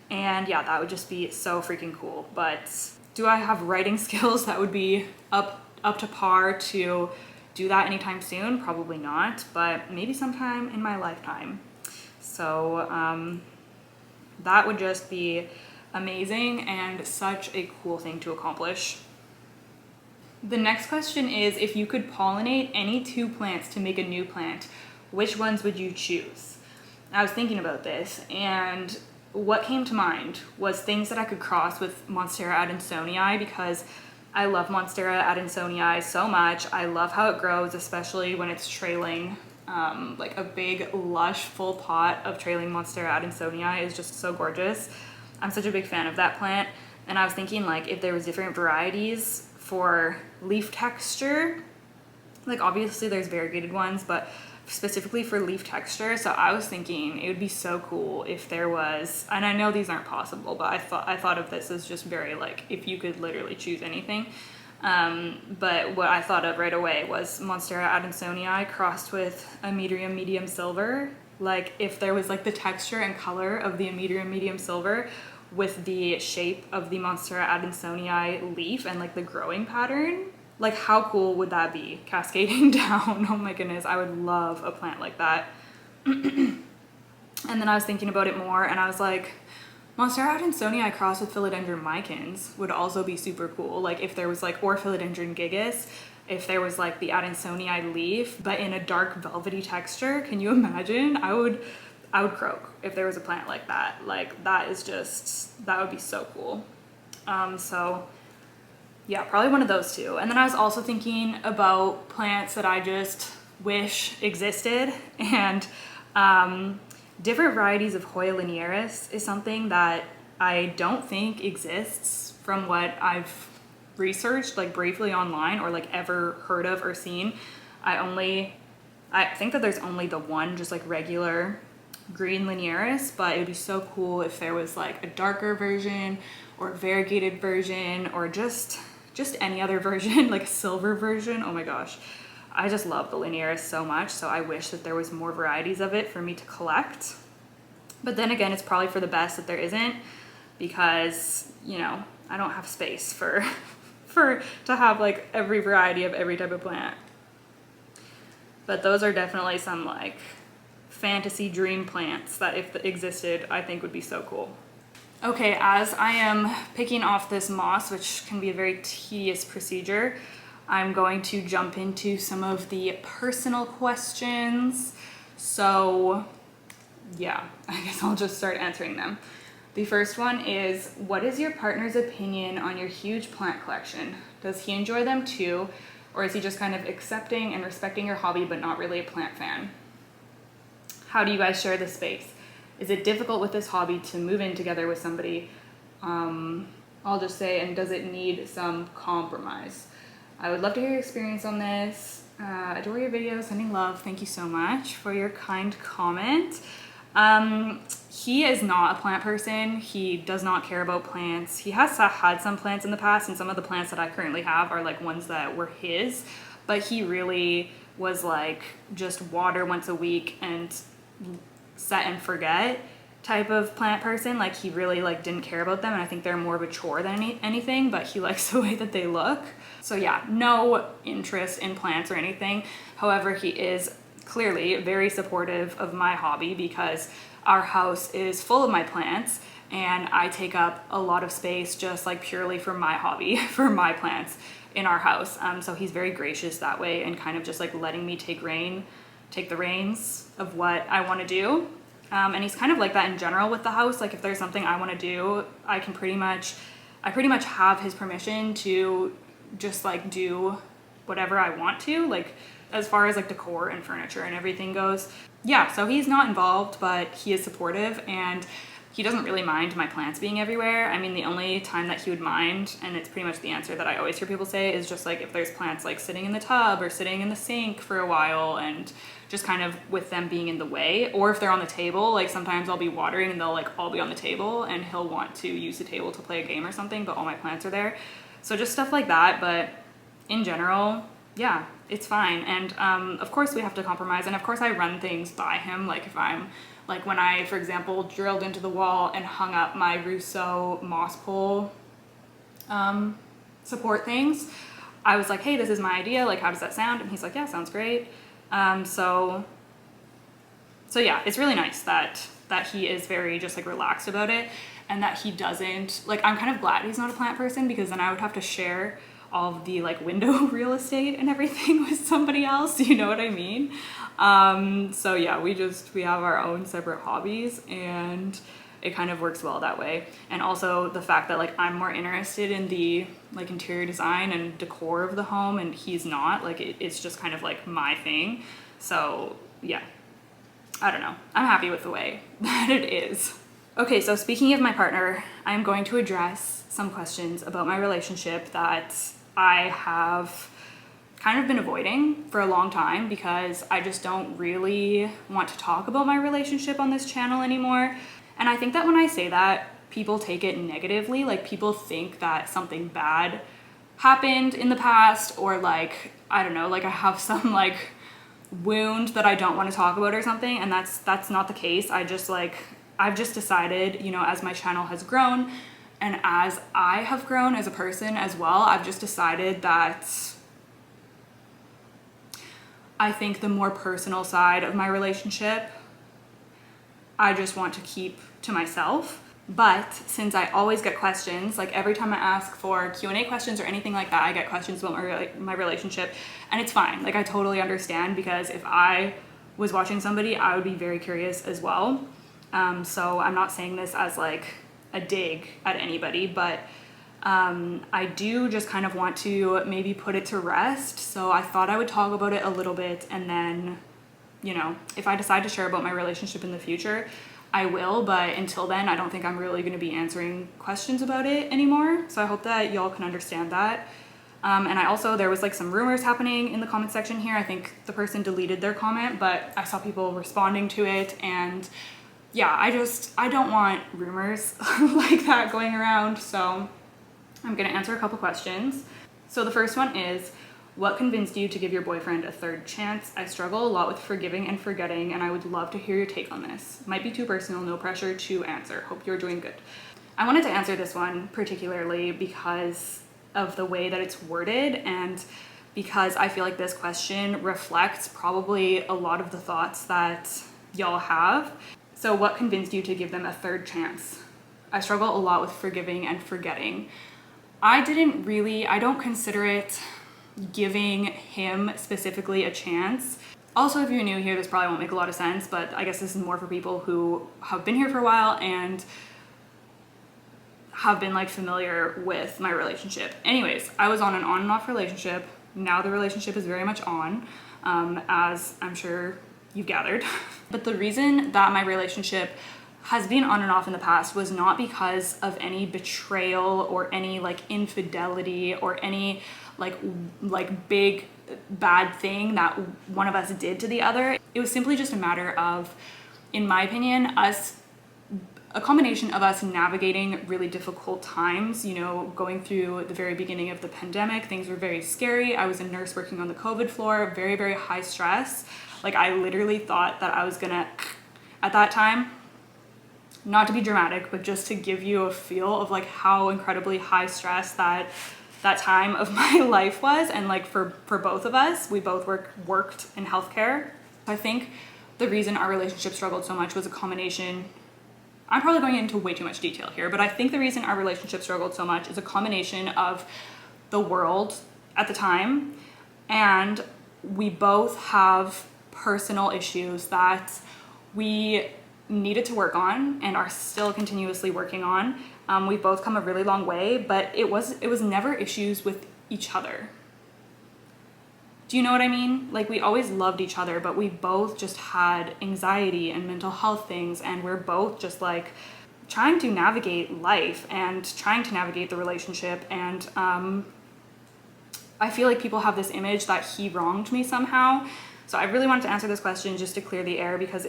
And yeah, that would just be so freaking cool. But do I have writing skills that would be up to par to do that anytime soon? Probably not, but maybe sometime in my lifetime. So that would just be amazing and such a cool thing to accomplish. The next question is, if you could pollinate any 2 plants to make a new plant, which ones would you choose? I was thinking about this, and what came to mind was things that I could cross with Monstera adansonii, because I love Monstera adansonii so much. I love how it grows, especially when it's trailing. Like a big, lush, full pot of trailing Monstera adansonii is just so gorgeous. I'm such a big fan of that plant, and I was thinking like if there was different varieties for leaf texture. Like obviously there's variegated ones, but specifically for leaf texture. So I was thinking it would be so cool if there was, and I know these aren't possible, but I thought of this as just very like if you could literally choose anything. But what I thought of right away was Monstera adansonii crossed with Amedrium medium silver. Like if there was like the texture and color of the Amedrium medium silver with the shape of the Monstera adansonii leaf and like the growing pattern, Like how cool would that be? Cascading down. Oh my goodness, I would love a plant like that. And then I was thinking about it more and I was like, Monstera adansonii crossed with Philodendron micans would also be super cool. Like if there was like, or Philodendron gigas, if there was like the adansonii leaf, but in a dark velvety texture. Can you imagine? I would croak if there was a plant like that. Like that is just, that would be so cool. So yeah, probably one of those two. And then I was also thinking about plants that I just wish existed, and different varieties of Hoya linearis is something that I don't think exists from what I've researched like briefly online or like ever heard of or seen. I think that there's only the one just like regular green linearis, but it would be so cool if there was like a darker version or a variegated version or just any other version, like a silver version. Oh my gosh. I just love the linearis so much, so I wish that there was more varieties of it for me to collect. But then again, it's probably for the best that there isn't, because, you know, I don't have space for to have like every variety of every type of plant. But those are definitely some like fantasy dream plants that if they existed, I think would be so cool. Okay, as I am picking off this moss, which can be a very tedious procedure, I'm going to jump into some of the personal questions. So yeah, I guess I'll just start answering them. The first one is, what is your partner's opinion on your huge plant collection? Does he enjoy them too, or is he just kind of accepting and respecting your hobby but not really a plant fan? How do you guys share the space? Is it difficult with this hobby to move in together with somebody? I'll just say, and does it need some compromise? I would love to hear your experience on this. Adore your videos, sending love. Thank you so much for your kind comment. He is not a plant person. He does not care about plants. He has had some plants in the past, and some of the plants that I currently have are like ones that were his, but he really was like just water once a week and set and forget type of plant person. Like he really like didn't care about them, and I think they're more of a chore than anything, but he likes the way that they look. So yeah, no interest in plants or anything. However, he is clearly very supportive of my hobby because our house is full of my plants and I take up a lot of space just like purely for my hobby, for my plants in our house. So he's very gracious that way and kind of just like letting me take the reins of what I want to do. And he's kind of like that in general with the house. Like if there's something I want to do, I pretty much have his permission to just like do whatever I want to, like as far as like decor and furniture and everything goes. Yeah, so he's not involved, but he is supportive, and he doesn't really mind my plants being everywhere. I mean, the only time that he would mind, and it's pretty much the answer that I always hear people say, is just like if there's plants like sitting in the tub or sitting in the sink for a while and just kind of with them being in the way, or if they're on the table. Like sometimes I'll be watering and they'll like all be on the table and he'll want to use the table to play a game or something, but all my plants are there. So just stuff like that, but in general, yeah, it's fine. And of course we have to compromise, and of course I run things by him. Like if I'm like when I, for example, drilled into the wall and hung up my Rousseau moss pole support things, I was like, hey, this is my idea, like how does that sound? And he's like, yeah, sounds great. So yeah, it's really nice that he is very just like relaxed about it, and that he doesn't, like, I'm kind of glad he's not a plant person, because then I would have to share all of the like window real estate and everything with somebody else, you know what I mean? So yeah, we have our own separate hobbies, and it kind of works well that way. And also the fact that like I'm more interested in the like interior design and decor of the home, and he's not, like it's just kind of like my thing. So yeah, I don't know, I'm happy with the way that it is. Okay, so speaking of my partner, I'm going to address some questions about my relationship that I have kind of been avoiding for a long time, because I just don't really want to talk about my relationship on this channel anymore. And I think that when I say that, people take it negatively. Like people think that something bad happened in the past, or like, I don't know, like I have some like wound that I don't want to talk about or something, and that's not the case. I've just decided, you know, as my channel has grown and as I have grown as a person as well, I've just decided that I think the more personal side of my relationship, I just want to keep to myself. But since I always get questions, like every time I ask for Q&A questions or anything like that, I get questions about my relationship, and it's fine. Like I totally understand, because if I was watching somebody, I would be very curious as well. So I'm not saying this as like a dig at anybody, but I do just kind of want to maybe put it to rest. So I thought I would talk about it a little bit, and then, you know, if I decide to share about my relationship in the future, I will, but until then, I don't think I'm really going to be answering questions about it anymore. So I hope that y'all can understand that. And there was like some rumors happening in the comment section here. I think the person deleted their comment, but I saw people responding to it, and yeah, I don't want rumors like that going around. So I'm going to answer a couple questions. So the first one is, what convinced you to give your boyfriend a third chance? I struggle a lot with forgiving and forgetting, and I would love to hear your take on this. Might be too personal, no pressure to answer. Hope you're doing good. I wanted to answer this one particularly because of the way that it's worded, and because I feel like this question reflects probably a lot of the thoughts that y'all have. So what convinced you to give them a third chance? I struggle a lot with forgiving and forgetting. I don't consider it giving him specifically a chance. Also, if you're new here, this probably won't make a lot of sense, but I guess this is more for people who have been here for a while and have been like familiar with my relationship. Anyways, I was on and off relationship. Now the relationship is very much on, as I'm sure you've gathered. But the reason that my relationship has been on and off in the past was not because of any betrayal or any like infidelity or any like big bad thing that one of us did to the other. It was simply just a matter of, in my opinion, a combination of us navigating really difficult times, you know, going through the very beginning of the pandemic. Things were very scary. I was a nurse working on the COVID floor, very, very high stress. Like I literally thought that I was gonna, at that time, not to be dramatic, but just to give you a feel of like how incredibly high stress that time of my life was. And like for both of us, we both worked in healthcare. I think the reason our relationship struggled so much was a combination. I'm probably going into way too much detail here, but I think the reason our relationship struggled so much is a combination of the world at the time, and we both have personal issues that we needed to work on and are still continuously working on. We've both come a really long way, but it was never issues with each other. Do you know what I mean? Like we always loved each other, but we both just had anxiety and mental health things, and we're both just like trying to navigate life and trying to navigate the relationship. And I feel like people have this image that he wronged me somehow. So I really wanted to answer this question just to clear the air, because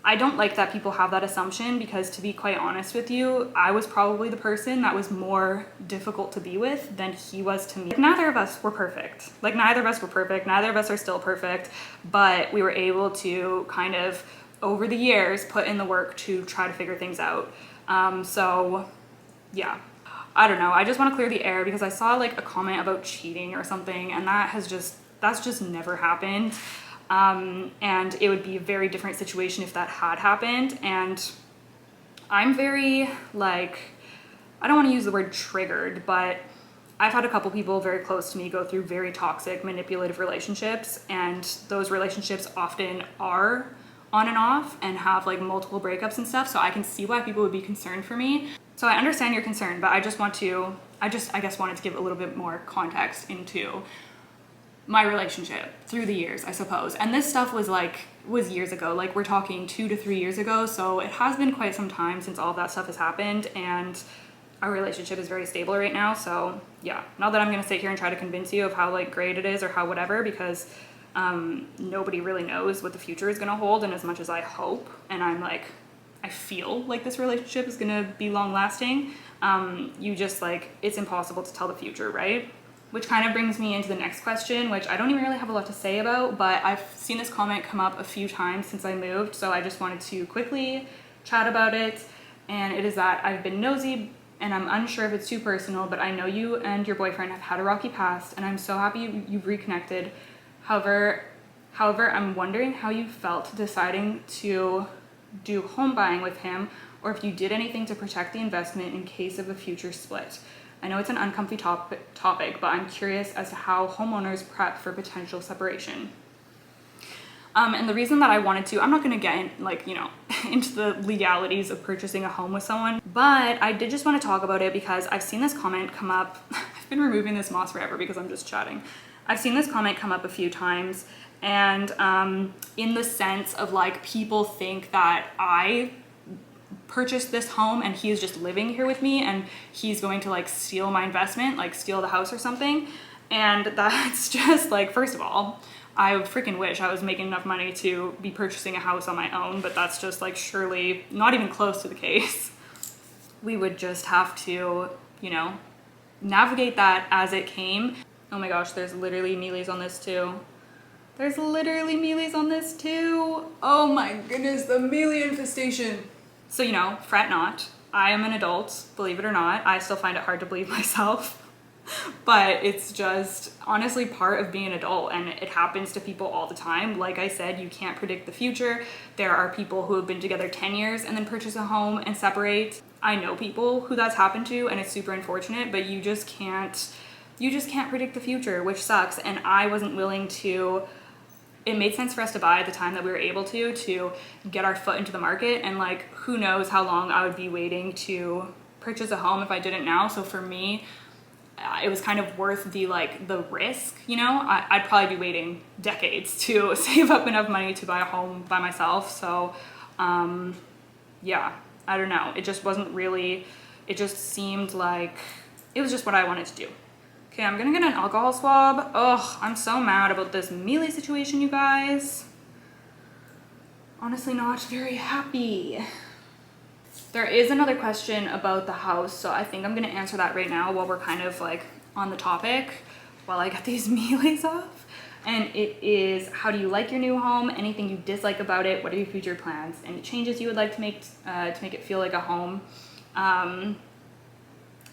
I don't like that people have that assumption, because to be quite honest with you, I was probably the person that was more difficult to be with than he was to me. Neither of us were perfect. Neither of us are still perfect, but we were able to kind of, over the years, put in the work to try to figure things out. So yeah, I don't know. I just want to clear the air, because I saw like a comment about cheating or something, and that's just never happened. And it would be a very different situation if that had happened. And I'm very like, I don't want to use the word triggered, but I've had a couple people very close to me go through very toxic, manipulative relationships, and those relationships often are on and off and have like multiple breakups and stuff. So I can see why people would be concerned for me. So I understand your concern, but I guess wanted to give a little bit more context into my relationship through the years, I suppose. And this stuff was years ago. Like we're talking 2 to 3 years ago. So it has been quite some time since all of that stuff has happened, and our relationship is very stable right now. So yeah, not that I'm gonna sit here and try to convince you of how like great it is or how whatever, because nobody really knows what the future is gonna hold. And as much as I hope, and I feel like this relationship is gonna be long lasting, it's impossible to tell the future, right? Which kind of brings me into the next question, which I don't even really have a lot to say about, but I've seen this comment come up a few times since I moved, so I just wanted to quickly chat about it. And it is that I've been nosy, and I'm unsure if it's too personal, but I know you and your boyfriend have had a rocky past, and I'm so happy you've reconnected. However, I'm wondering how you felt deciding to do home buying with him, or if you did anything to protect the investment in case of a future split. I know it's an uncomfy topic, but I'm curious as to how homeowners prep for potential separation. And the reason that I wanted to, I'm not gonna get in, like, you know, into the legalities of purchasing a home with someone, but I did just want to talk about it because I've seen this comment come up. I've been removing this moss forever because I'm just chatting. I've seen this comment come up a few times, and in the sense of like, people think that I purchased this home and he's just living here with me and he's going to like steal my investment, like steal the house or something. And that's just like, first of all, I freaking wish I was making enough money to be purchasing a house on my own, but that's just like surely not even close to the case. We would just have to, you know, navigate that as it came. Oh my gosh, there's literally mealies on this too. There's literally mealies on this too. Oh my goodness, the mealy infestation. So, you know, fret not. I am an adult, believe it or not. I still find it hard to believe myself. But it's just honestly part of being an adult, and it happens to people all the time. Like I said, you can't predict the future. There are people who have been together 10 years and then purchase a home and separate. I know people who that's happened to, and it's super unfortunate, but you just can't predict the future, which sucks. And I wasn't willing to. It made sense for us to buy at the time that we were able to get our foot into the market, and like, who knows how long I would be waiting to purchase a home if I didn't now. So for me, it was kind of worth the risk, you know. I'd probably be waiting decades to save up enough money to buy a home by myself. So yeah, I don't know, it just wasn't really, it just seemed like it was just what I wanted to do. Okay, I'm gonna get an alcohol swab. Ugh, I'm so mad about this mealy situation, you guys. Honestly, not very happy. There is another question about the house, so I think I'm gonna answer that right now while we're kind of like on the topic, while I get these mealies off. And it is, how do you like your new home? Anything you dislike about it? What are your future plans? Any changes you would like to make it feel like a home? And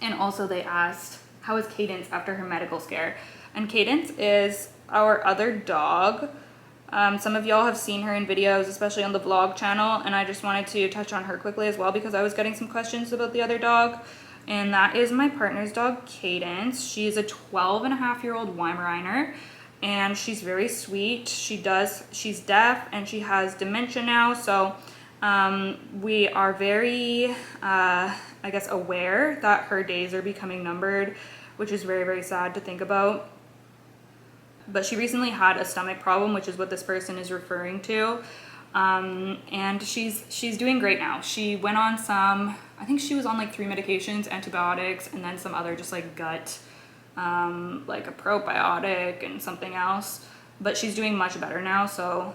also they asked, how is Cadence after her medical scare? And Cadence is our other dog. Some of y'all have seen her in videos, especially on the vlog channel, and I just wanted to touch on her quickly as well because I was getting some questions about the other dog. And that is my partner's dog, Cadence. She's a 12-and-a-half-year-old Weimaraner, and she's very sweet. She's deaf and she has dementia now, so we are very, I guess, aware that her days are becoming numbered, which is very, very sad to think about. But she recently had a stomach problem, which is what this person is referring to. And she's doing great now. She went on some, I think she was on like 3 medications, antibiotics, and then some other just like gut, like a probiotic and something else. But she's doing much better now, so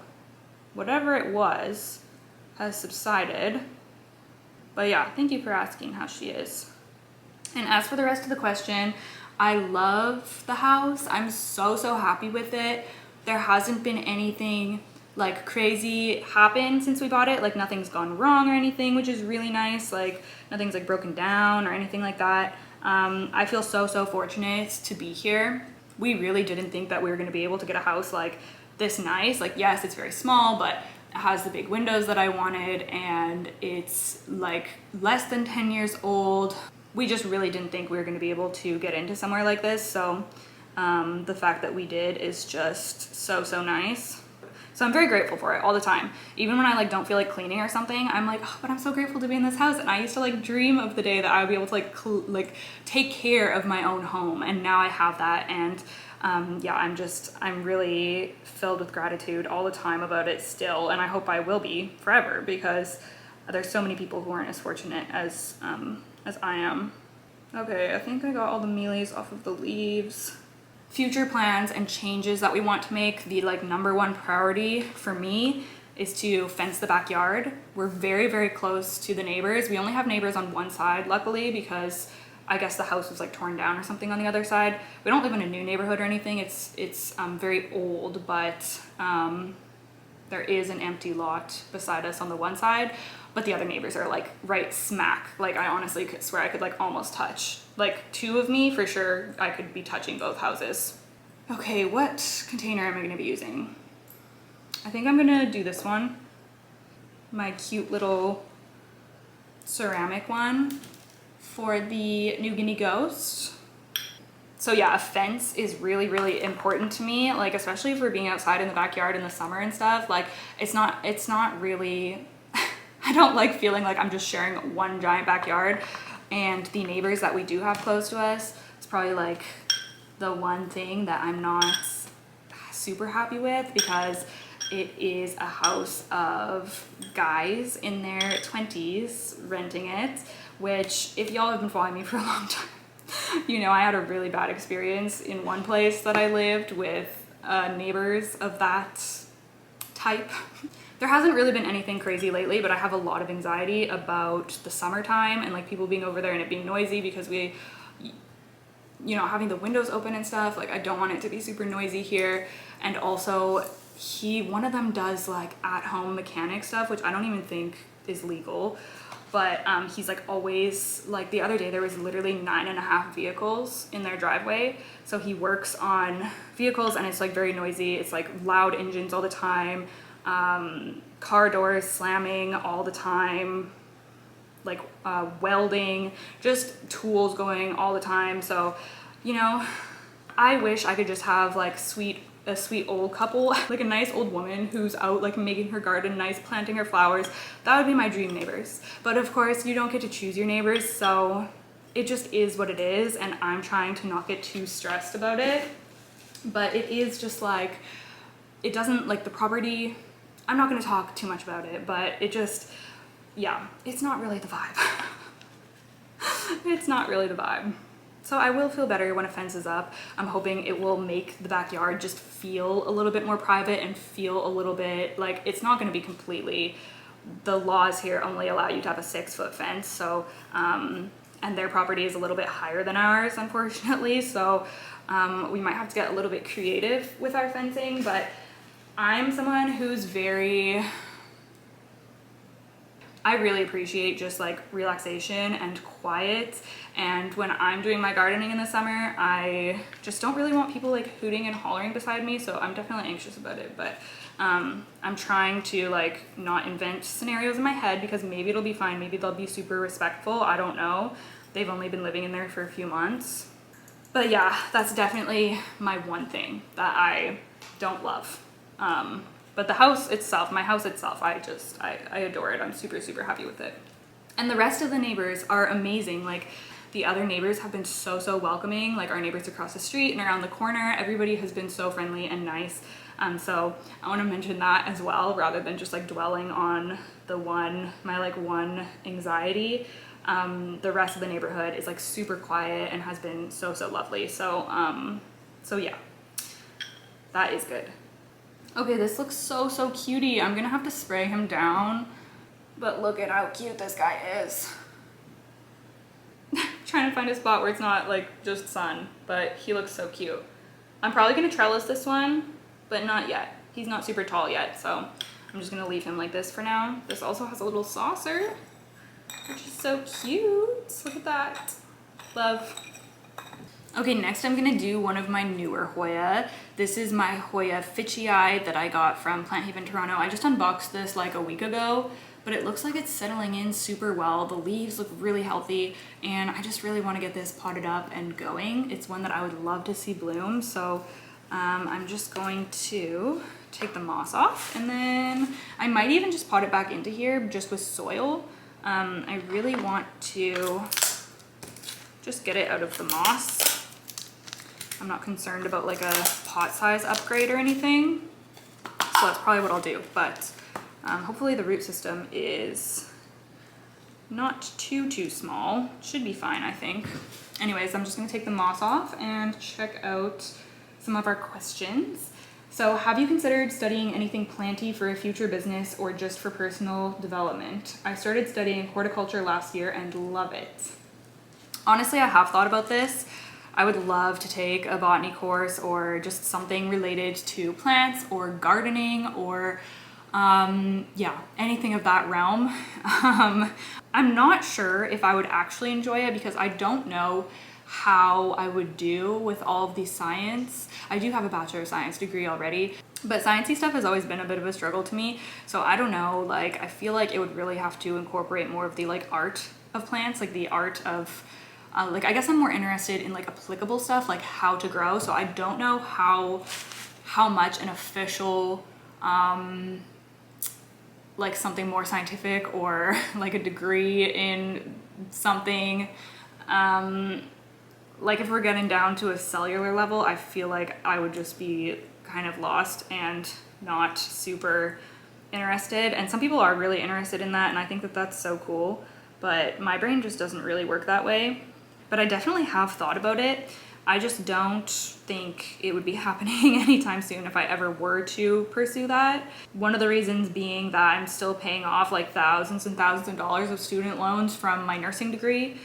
whatever it was has subsided. But yeah, thank you for asking how she is. And as for the rest of the question, I love the house. I'm so happy with it. There hasn't been anything like crazy happen since we bought it. Like, nothing's gone wrong or anything, which is really nice. Like, nothing's like broken down or anything like that. I feel so fortunate to be here. We really didn't think that we were gonna be able to get a house like this nice. Like, yes, it's very small, but it has the big windows that I wanted, and it's like less than 10 years old. We just really didn't think we were going to be able to get into somewhere like this, so the fact that we did is just so nice. So I'm very grateful for it all the time. Even when I like don't feel like cleaning or something, I'm like, oh, but I'm so grateful to be in this house. And I used to like dream of the day that I would be able to like take care of my own home, and now I have that. And yeah, I'm really filled with gratitude all the time about it still, and I hope I will be forever, because there's so many people who aren't as fortunate as I am. Okay, I think I got all the mealies off of the leaves. Future plans and changes that we want to make, the like #1 priority for me is to fence the backyard. We're very close to the neighbors. We only have neighbors on one side, luckily, because I guess the house was like torn down or something on the other side. We don't live in a new neighborhood or anything. It's very old, but there is an empty lot beside us on the one side, but the other neighbors are like right smack. Like, I honestly could swear I could like almost touch. Like, 2 of me for sure, I could be touching both houses. Okay, what container am I gonna be using? I think I'm gonna do this one. My cute little ceramic one for the New Guinea Ghost. So yeah, a fence is really, really important to me, like especially if we're being outside in the backyard in the summer and stuff. Like it's not really, I don't like feeling like I'm just sharing one giant backyard, and the neighbors that we do have close to us, it's probably like the one thing that I'm not super happy with, because it is a house of guys in their 20s renting it, which if y'all have been following me for a long time, you know I had a really bad experience in one place that I lived with neighbors of that type. There hasn't really been anything crazy lately, but I have a lot of anxiety about the summertime and like people being over there and it being noisy, because we, you know, having the windows open and stuff, like I don't want it to be super noisy here. And also one of them does like at-home mechanic stuff, which I don't even think is legal, but he's like always, like the other day there was literally 9.5 vehicles in their driveway. So he works on vehicles and it's like very noisy. It's like loud engines all the time, car doors slamming all the time, like welding, just tools going all the time. So, you know, I wish I could just have like a sweet old couple, like a nice old woman who's out like making her garden nice, planting her flowers. That would be my dream neighbors. But of course you don't get to choose your neighbors, so it just is what it is, and I'm trying to not get too stressed about it. But it is just like, it doesn't, like the property, I'm not going to talk too much about it, but it just, yeah, it's not really the vibe. It's not really the vibe. So I will feel better when a fence is up. I'm hoping it will make the backyard just feel a little bit more private and feel a little bit like it's not going to be completely, the laws here only allow you to have a 6-foot fence. So, and their property is a little bit higher than ours, unfortunately. So we might have to get a little bit creative with our fencing, but I'm someone who's I really appreciate just like relaxation and quiet. And when I'm doing my gardening in the summer, I just don't really want people like hooting and hollering beside me. So I'm definitely anxious about it, but I'm trying to like not invent scenarios in my head, because maybe it'll be fine. Maybe they'll be super respectful. I don't know. They've only been living in there for a few months. But yeah, that's definitely my one thing that I don't love. But the house itself, my house itself, I adore it. I'm super, super happy with it. And the rest of the neighbors are amazing. Like the other neighbors have been so, so welcoming. Like our neighbors across the street and around the corner, everybody has been so friendly and nice. So I want to mention that as well, rather than just like dwelling on my like one anxiety. The rest of the neighborhood is like super quiet and has been so, so lovely. So yeah, that is good. Okay, this looks so, so cutie. I'm gonna have to spray him down, but look at how cute this guy is. Trying to find a spot where it's not like just sun, but he looks so cute. I'm probably gonna trellis this one, but not yet. He's not super tall yet, so I'm just gonna leave him like this for now. This also has a little saucer, which is so cute. Look at that. Love. Okay, next I'm gonna do one of my newer Hoya. This is my Hoya Fitchii that I got from Plant Haven, Toronto. I just unboxed this like a week ago, but it looks like it's settling in super well. The leaves look really healthy, and I just really wanna get this potted up and going. It's one that I would love to see bloom, so I'm just going to take the moss off, and then I might even just pot it back into here just with soil. I really want to just get it out of the moss. I'm not concerned about like a pot size upgrade or anything, so that's probably what I'll do. But hopefully the root system is not too small. Should be fine, I think. Anyways, I'm just gonna take the moss off and check out some of our questions. So have you considered studying anything planty for a future business or just for personal development? I started studying horticulture last year and love it. Honestly, I have thought about this. I would love to take a botany course or just something related to plants or gardening or yeah, anything of that realm. I'm not sure if I would actually enjoy it, because I don't know how I would do with all of the science. I do have a Bachelor of Science degree already, but sciencey stuff has always been a bit of a struggle to me. So I don't know, like I feel like it would really have to incorporate more of the like art of plants, like the art of like I guess I'm more interested in like applicable stuff, like how to grow. So I don't know how much an official like something more scientific or like a degree in something, like if we're getting down to a cellular level, I feel like I would just be kind of lost and not super interested. And some people are really interested in that, and I think that that's so cool, but my brain just doesn't really work that way. But I definitely have thought about it. I just don't think it would be happening anytime soon if I ever were to pursue that. One of the reasons being that I'm still paying off like thousands and thousands of dollars of student loans from my nursing degree,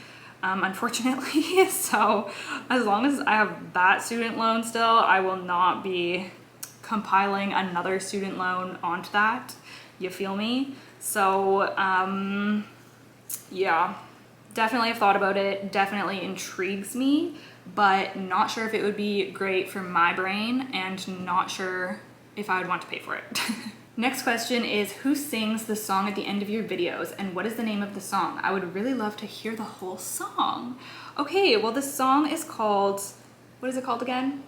unfortunately. So as long as I have that student loan still, I will not be compiling another student loan onto that. You feel me? So yeah, definitely have thought about it, definitely intrigues me, but not sure if it would be great for my brain and not sure if I would want to pay for it. Next question is, who sings the song at the end of your videos and what is the name of the song? I would really love to hear the whole song. Okay, well the song is called, what is it called again?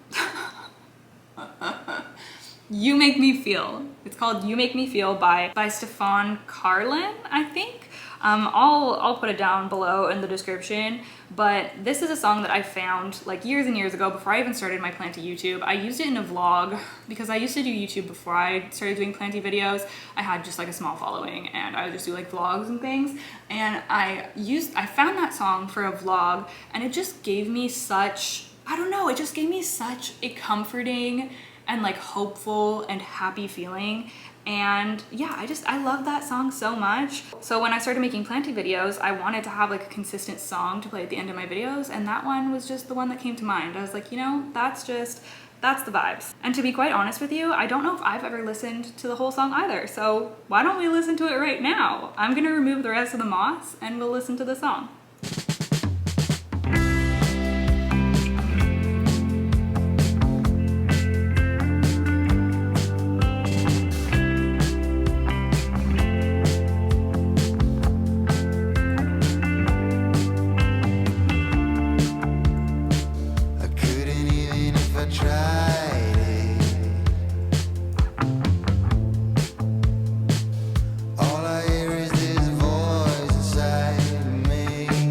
You Make Me Feel. It's called You Make Me Feel by Stefan Carlin, I think. I'll put it down below in the description, but this is a song that I found like years and years ago before I even started my Planty YouTube. I used it in a vlog because I used to do YouTube before I started doing Planty videos. I had just like a small following and I would just do like vlogs and things, and I found that song for a vlog, and it just gave me such, I don't know, it just gave me such a comforting and like hopeful and happy feeling. And yeah, I love that song so much. So when I started making Planty videos, I wanted to have like a consistent song to play at the end of my videos, and that one was just the one that came to mind. I was like, you know, that's the vibes. And to be quite honest with you, I don't know if I've ever listened to the whole song either, so why don't we listen to it right now? I'm gonna remove the rest of the moss and we'll listen to the song. All I hear is this voice inside me.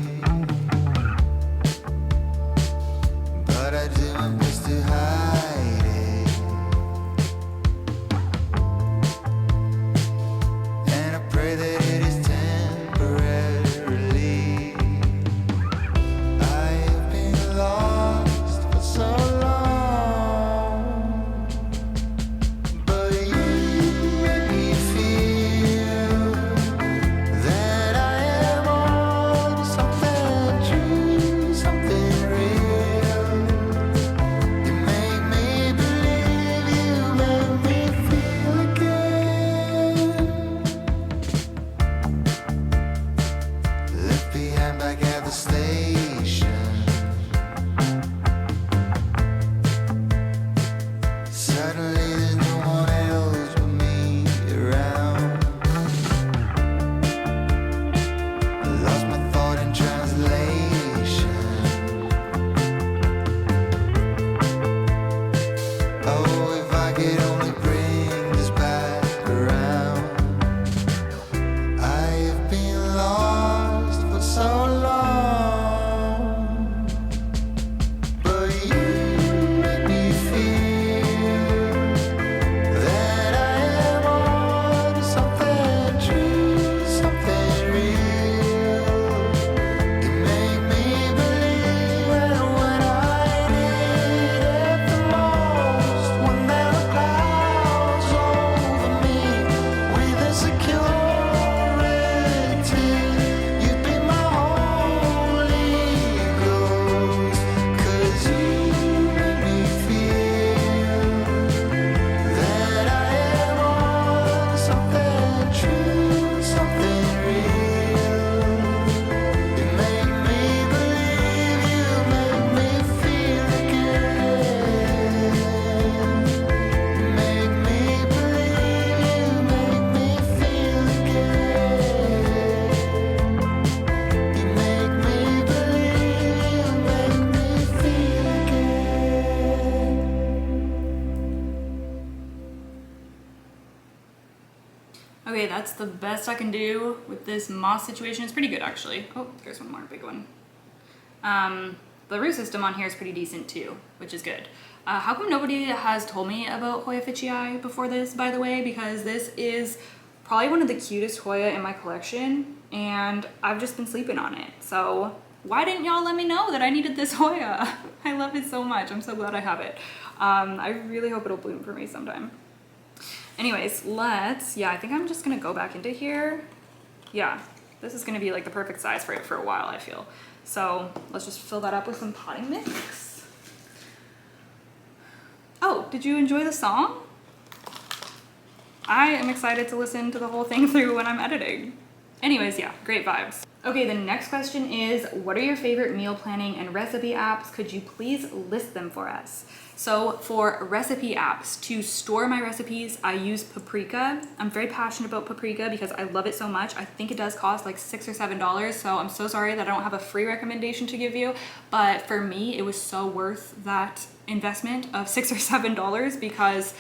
the best I can do with this moss situation. It's pretty good actually. Oh, there's one more big one. The root system on here is pretty decent too, which is good. How come nobody has told me about Hoya Fitchii before this, by the way? Because this is probably one of the cutest Hoya in my collection, and I've just been sleeping on it. So why didn't y'all let me know that I needed this Hoya? I love it so much. I'm so glad I have it. I really hope it'll bloom for me sometime. Anyways, I think I'm just gonna go back into here. Yeah, this is gonna be like the perfect size for it for a while, I feel. So let's just fill that up with some potting mix. Oh, did you enjoy the song? I am excited to listen to the whole thing through when I'm editing. Anyways, yeah, great vibes. Okay, the next question is, what are your favorite meal planning and recipe apps? Could you please list them for us? So for recipe apps, to store my recipes, I use Paprika. I'm very passionate about Paprika because I love it so much. I think it does cost like $6 or $7, so I'm so sorry that I don't have a free recommendation to give you, but for me, it was so worth that investment of $6 or $7 because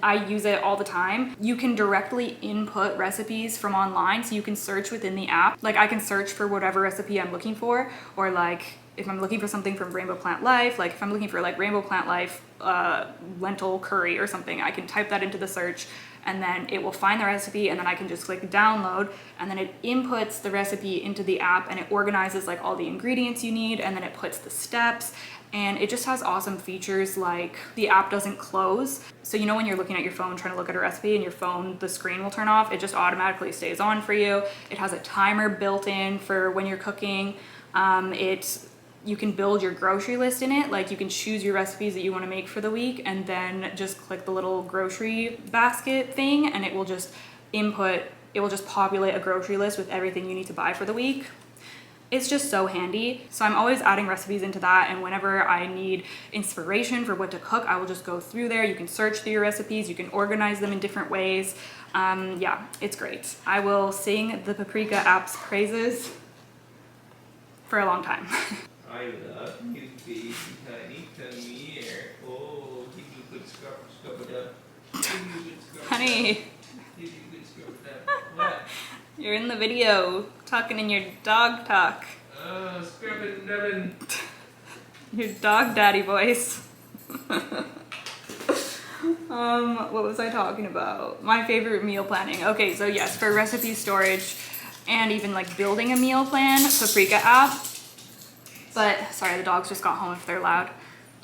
I use it all the time. You can directly input recipes from online, so you can search within the app. Like I can search for whatever recipe I'm looking for, or like if I'm looking for something from Rainbow Plant Life, like if I'm looking for like Rainbow Plant Life lentil curry or something, I can type that into the search and then it will find the recipe, and then I can just click download, and then it inputs the recipe into the app, and it organizes like all the ingredients you need, and then it puts the steps. And it just has awesome features like the app doesn't close. So you know when you're looking at your phone trying to look at a recipe and your phone, the screen will turn off, it just automatically stays on for you. It has a timer built in for when you're cooking. You can build your grocery list in it. Like you can choose your recipes that you want to make for the week and then just click the little grocery basket thing, and it will just populate a grocery list with everything you need to buy for the week. It's just so handy. So I'm always adding recipes into that, and whenever I need inspiration for what to cook, I will just go through there. You can search through your recipes, you can organize them in different ways. Yeah, it's great. I will sing the Paprika app's praises for a long time. I love you, baby, honey, come here. Oh, give you a good scrub it up. Give you a good scrub it up. Honey. Give you a good scrub it up. What? You're in the video, talking in your dog talk. Oh, scrub it and rubbing. Your dog daddy voice. What was I talking about? My favorite meal planning. Okay, so yes, for recipe storage and even like building a meal plan, Paprika app. But sorry, the dogs just got home if they're loud.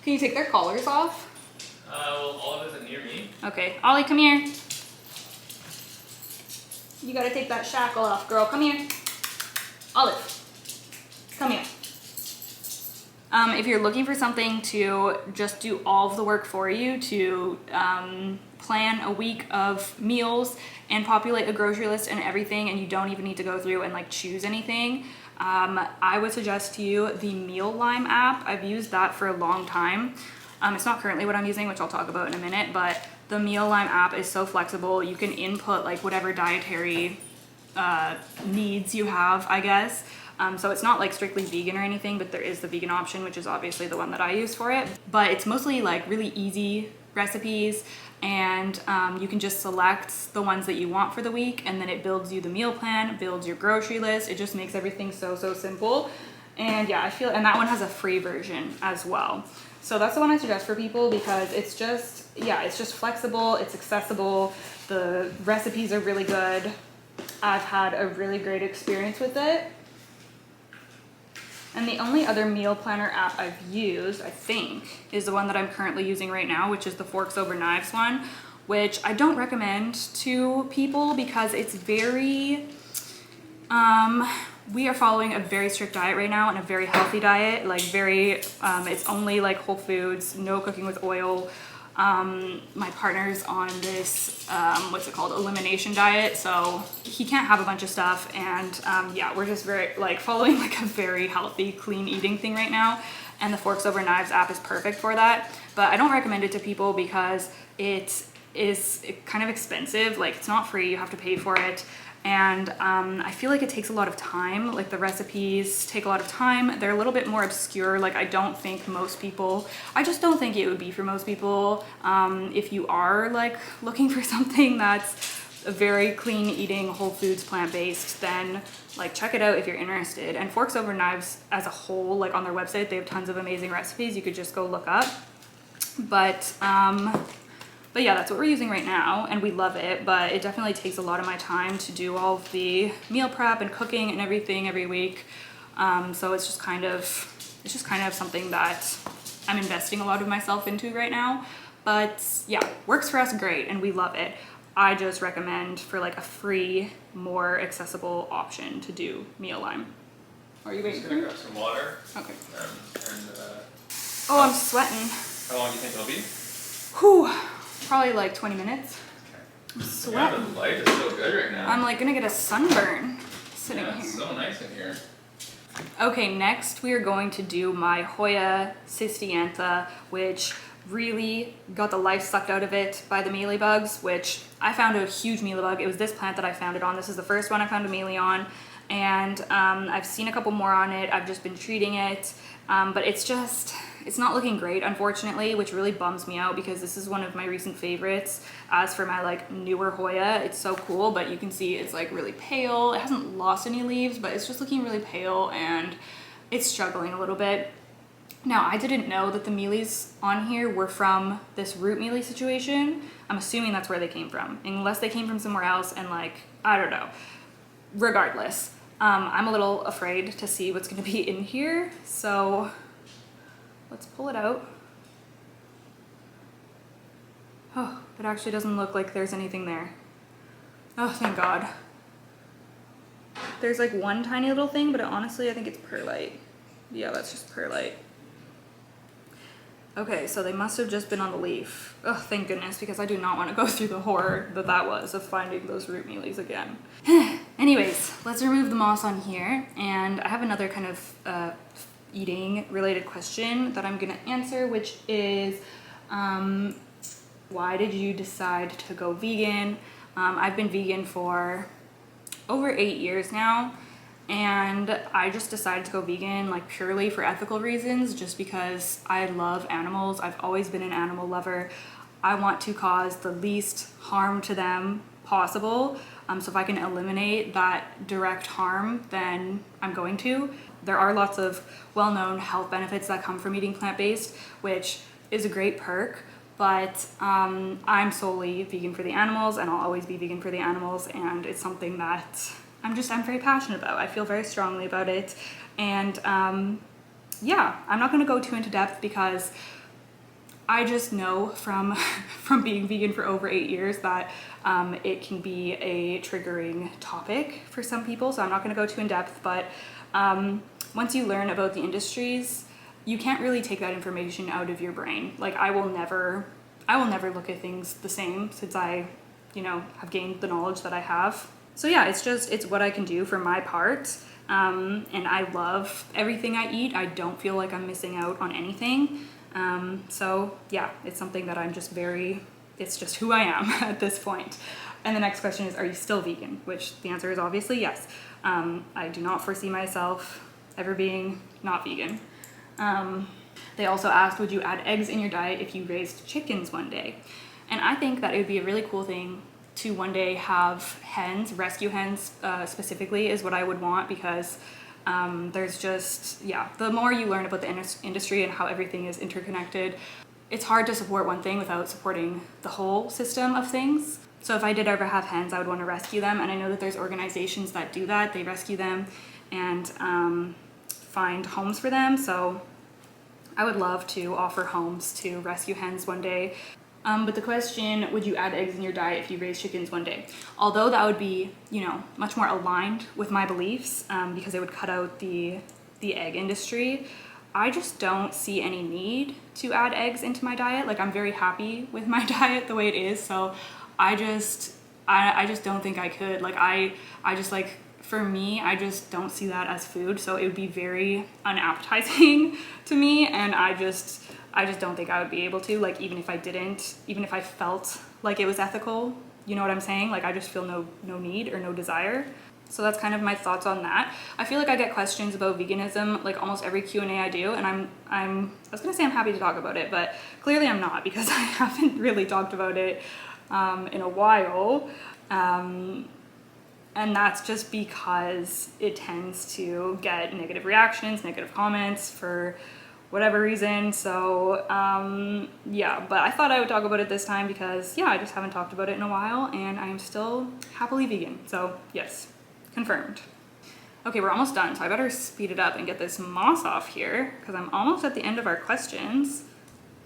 Can you take their collars off? Well, Olive isn't near me. Okay, Ollie, come here. You gotta take that shackle off, girl. Come here. Olive, come here. If you're looking for something to just do all of the work for you, to plan a week of meals and populate a grocery list and everything, and you don't even need to go through and like choose anything, I would suggest to you the Meal Lime app. I've used that for a long time. It's not currently what I'm using, which I'll talk about in a minute, but the Meal Lime app is so flexible. You can input like whatever dietary needs you have, I guess. So it's not like strictly vegan or anything, but there is the vegan option, which is obviously the one that I use for it. But it's mostly like really easy recipes, and you can just select the ones that you want for the week, and then it builds you the meal plan, builds your grocery list. It just makes everything so simple. And yeah, and that one has a free version as well. So that's the one I suggest for people because it's just, yeah, it's just flexible, it's accessible, the recipes are really good. I've had a really great experience with it. And the only other meal planner app I've used, I think, is the one that I'm currently using right now, which is the Forks Over Knives one, which I don't recommend to people because it's very, we are following a very strict diet right now and a very healthy diet, like it's only like whole foods, no cooking with oil. My partner's on this, what's it called, elimination diet, so he can't have a bunch of stuff, and yeah, we're just very like following like a very healthy, clean eating thing right now, and the Forks Over Knives app is perfect for that. But I don't recommend it to people because it is kind of expensive. Like it's not free, you have to pay for it. And I feel like it takes a lot of time. Like the recipes take a lot of time. They're a little bit more obscure. Like I just don't think it would be for most people. If you are like looking for something that's a very clean eating, whole foods, plant-based, then like check it out if you're interested. And Forks Over Knives as a whole, like on their website, they have tons of amazing recipes you could just go look up. But yeah, that's what we're using right now, and we love it, but it definitely takes a lot of my time to do all of the meal prep and cooking and everything every week. So it's just kind of something that I'm investing a lot of myself into right now. But yeah, works for us great, and we love it. I just recommend for like a free, more accessible option to do Meal Lime. Are you waiting Just for me? gonna grab some water. Okay. And Oh, I'm sweating. how long do you think it'll be? Whew, probably like 20 minutes. I'm Yeah, sweating. the light is so good right now. I'm like gonna get a sunburn sitting Yeah, here. it's so nice in here. Okay, next we are going to do my Hoya cystiantha, which really got the life sucked out of it by the mealybugs, which I found a huge mealybug. It was this plant that I found it on. This is the first one I found a mealy on, and I've seen a couple more on it. I've just been treating it, but it's not looking great, unfortunately, which really bums me out because this is one of my recent favorites. As for my like newer Hoya, it's so cool, but you can see it's like really pale. It hasn't lost any leaves, but it's just looking really pale and it's struggling a little bit. Now, I didn't know that the mealies on here were from this root mealy situation. I'm assuming that's where they came from, unless they came from somewhere else and like, I don't know. Regardless, I'm a little afraid to see what's gonna be in here, so let's pull it out. Oh, it actually doesn't look like there's anything there. Oh, thank God. There's like one tiny little thing, but honestly, I think it's perlite. Yeah, that's just perlite. Okay, so they must have just been on the leaf. Oh, thank goodness, because I do not want to go through the horror that was of finding those root mealies again. Anyways, let's remove the moss on here, and I have another kind of eating related question that I'm gonna answer, which is why did you decide to go vegan? I've been vegan for over 8 years now, and I just decided to go vegan like purely for ethical reasons, just because I love animals. I've always been an animal lover. I want to cause the least harm to them possible. So if I can eliminate that direct harm, then I'm going to. There are lots of well-known health benefits that come from eating plant-based, which is a great perk, but I'm solely vegan for the animals, and I'll always be vegan for the animals, and it's something that I'm very passionate about. I feel very strongly about it, and yeah, I'm not gonna go too into depth because I just know from being vegan for over 8 years that it can be a triggering topic for some people, so I'm not gonna go too in depth, but once you learn about the industries, you can't really take that information out of your brain. Like I will never look at things the same since I, have gained the knowledge that I have. So yeah, it's what I can do for my part. And I love everything I eat. I don't feel like I'm missing out on anything. So yeah, it's something that it's just who I am at this point. And the next question is, are you still vegan? Which the answer is obviously yes. I do not foresee myself ever being not vegan. They also asked, would you add eggs in your diet if you raised chickens one day? And I think that it would be a really cool thing to one day have hens, rescue hens specifically is what I would want, because there's just, yeah, the more you learn about the industry and how everything is interconnected, it's hard to support one thing without supporting the whole system of things. So if I did ever have hens, I would want to rescue them, and I know that there's organizations that do that. They rescue them and find homes for them, so I would love to offer homes to rescue hens one day. But the question, would you add eggs in your diet if you raised chickens one day? Although that would be, much more aligned with my beliefs, because it would cut out the egg industry, I just don't see any need to add eggs into my diet. Like, I'm very happy with my diet the way it is, so I just don't think I could. Like, for me, I just don't see that as food, so it would be very unappetizing to me, and I just don't think I would be able to, like, even if I felt like it was ethical, you know what I'm saying? Like, I just feel no need or no desire. So that's kind of my thoughts on that. I feel like I get questions about veganism like almost every Q&A I do, and I was gonna say I'm happy to talk about it, but clearly I'm not, because I haven't really talked about it in a while. And that's just because it tends to get negative reactions, negative comments for whatever reason. So yeah, but I thought I would talk about it this time because yeah, I just haven't talked about it in a while and I'm still happily vegan. So yes, confirmed. Okay, we're almost done, so I better speed it up and get this moss off here because I'm almost at the end of our questions.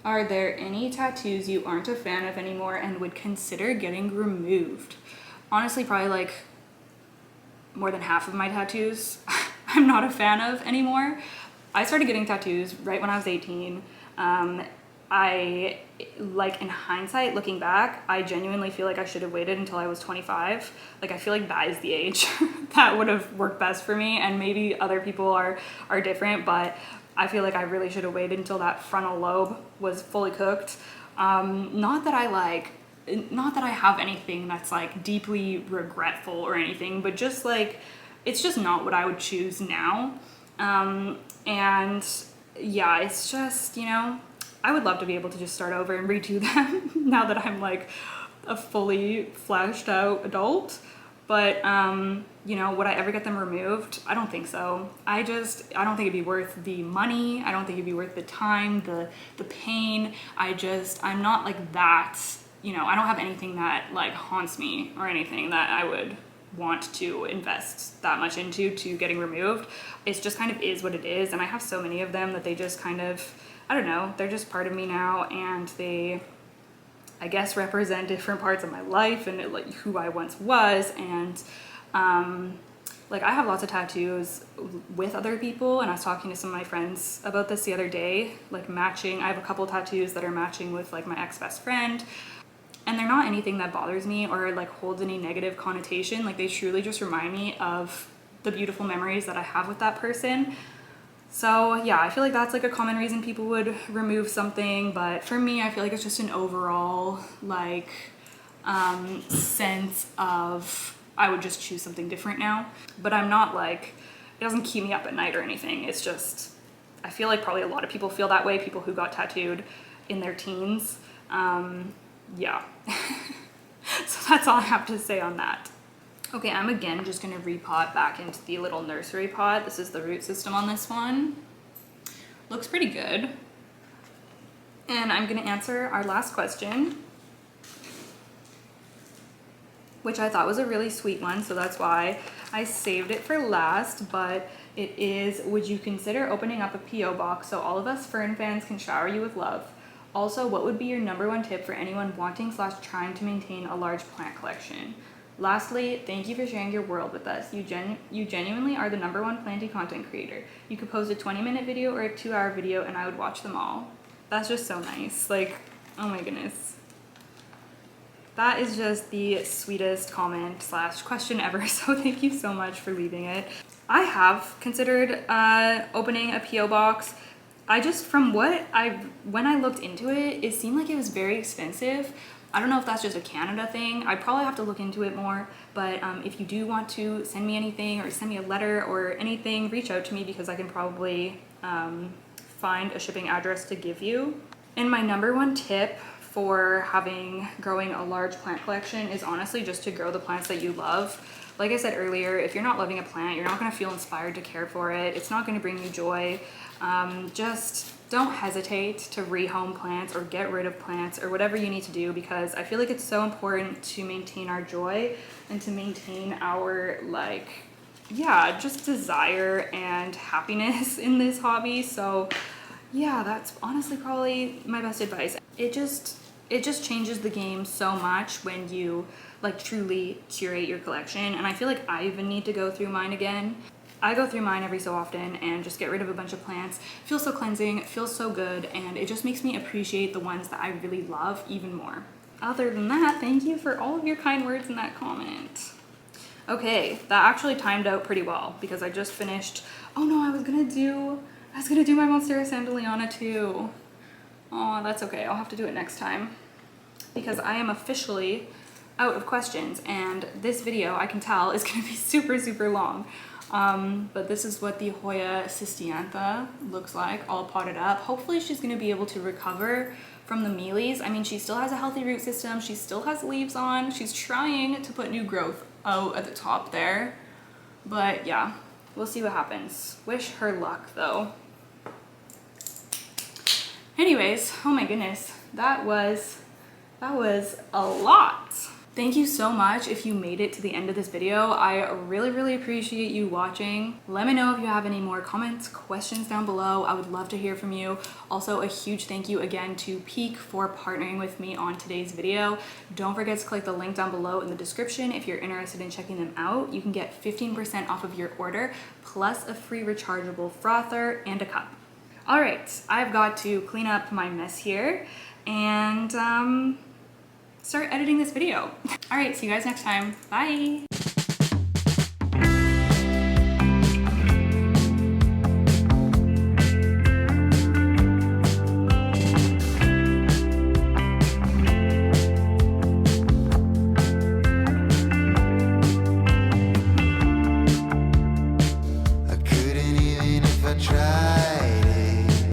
Are there any tattoos you aren't a fan of anymore and would consider getting removed? Honestly, probably like more than half of my tattoos I'm not a fan of anymore. I started getting tattoos right when I was 18. I, like in hindsight, looking back, I genuinely feel like I should have waited until I was 25. Like I feel like that is the age that would have worked best for me, and maybe other people are different, but I feel like I really should have waited until that frontal lobe was fully cooked. Not that I have anything that's like deeply regretful or anything, but just like, it's just not what I would choose now. And yeah, it's just, you know, I would love to be able to just start over and redo them now that I'm like a fully fleshed out adult. But, you know, would I ever get them removed? I don't think so. I don't think it'd be worth the money. I don't think it'd be worth the time, the pain. I'm not like that, you know, I don't have anything that like haunts me or anything that I would want to invest that much into to getting removed. It's just kind of is what it is. And I have so many of them that they just kind of, I don't know, they're just part of me now, and they, I guess, represent different parts of my life and like who I once was. And like I have lots of tattoos with other people, and I was talking to some of my friends about this the other day, like matching. I have a couple tattoos that are matching with like my ex-best friend, and they're not anything that bothers me or like holds any negative connotation. Like they truly just remind me of the beautiful memories that I have with that person. So yeah, I feel like that's like a common reason people would remove something, but for me, I feel like it's just an overall like sense of I would just choose something different now. But I'm not like, it doesn't keep me up at night or anything. It's just, I feel like probably a lot of people feel that way, people who got tattooed in their teens. Yeah. So that's all I have to say on that. Okay, I'm again just gonna repot back into the little nursery pot. This is the root system on this one. Looks pretty good. And I'm gonna answer our last question, which I thought was a really sweet one, so that's why I saved it for last. But it is, would you consider opening up a P.O. box so all of us fern fans can shower you with love? Also, what would be your #1 tip for anyone wanting / trying to maintain a large plant collection? Lastly, thank you for sharing your world with us. You genuinely are the #1 planty content creator. You could post a 20-minute video or a 2-hour video and I would watch them all. That's just so nice. Like, oh my goodness. That is just the sweetest comment / question ever, so thank you so much for leaving it. I have considered opening a P.O. box. I just, when I looked into it, it seemed like it was very expensive. I don't know if that's just a Canada thing. I'd probably have to look into it more, but if you do want to send me anything or send me a letter or anything, reach out to me because I can probably find a shipping address to give you. And my #1 tip for growing a large plant collection is honestly just to grow the plants that you love. Like I said earlier, if you're not loving a plant, you're not gonna feel inspired to care for it. It's not gonna bring you joy. Just don't hesitate to rehome plants or get rid of plants or whatever you need to do, because I feel like it's so important to maintain our joy and to maintain our like, yeah, just desire and happiness in this hobby. So yeah, that's honestly probably my best advice. It just changes the game so much when you like truly curate your collection. And I feel like I even need to go through mine again. I go through mine every so often and just get rid of a bunch of plants. It feels so cleansing, it feels so good, and it just makes me appreciate the ones that I really love even more. Other than that, thank you for all of your kind words in that comment. Okay, that actually timed out pretty well because I just finished, oh no, I was gonna do my Monstera Sandaliana too. Oh, that's okay, I'll have to do it next time because I am officially out of questions, and this video, I can tell, is gonna be super, super long. But this is what the Hoya cystiantha looks like, all potted up. Hopefully she's gonna be able to recover from the mealies. I mean, she still has a healthy root system. She still has leaves on. She's trying to put new growth out at the top there. But yeah, we'll see what happens. Wish her luck though. Anyways, oh my goodness, that was a lot. Thank you so much if you made it to the end of this video. I really appreciate you watching. Let me know if you have any more comments, questions down below. I would love to hear from you. Also, a huge thank you again to Peak for partnering with me on today's video. Don't forget to click the link down below in the description if you're interested in checking them out. You can get 15% off of your order, plus a free rechargeable frother and a cup. All right, I've got to clean up my mess here and start editing this video. All right, see you guys next time. Bye. I couldn't even if I tried.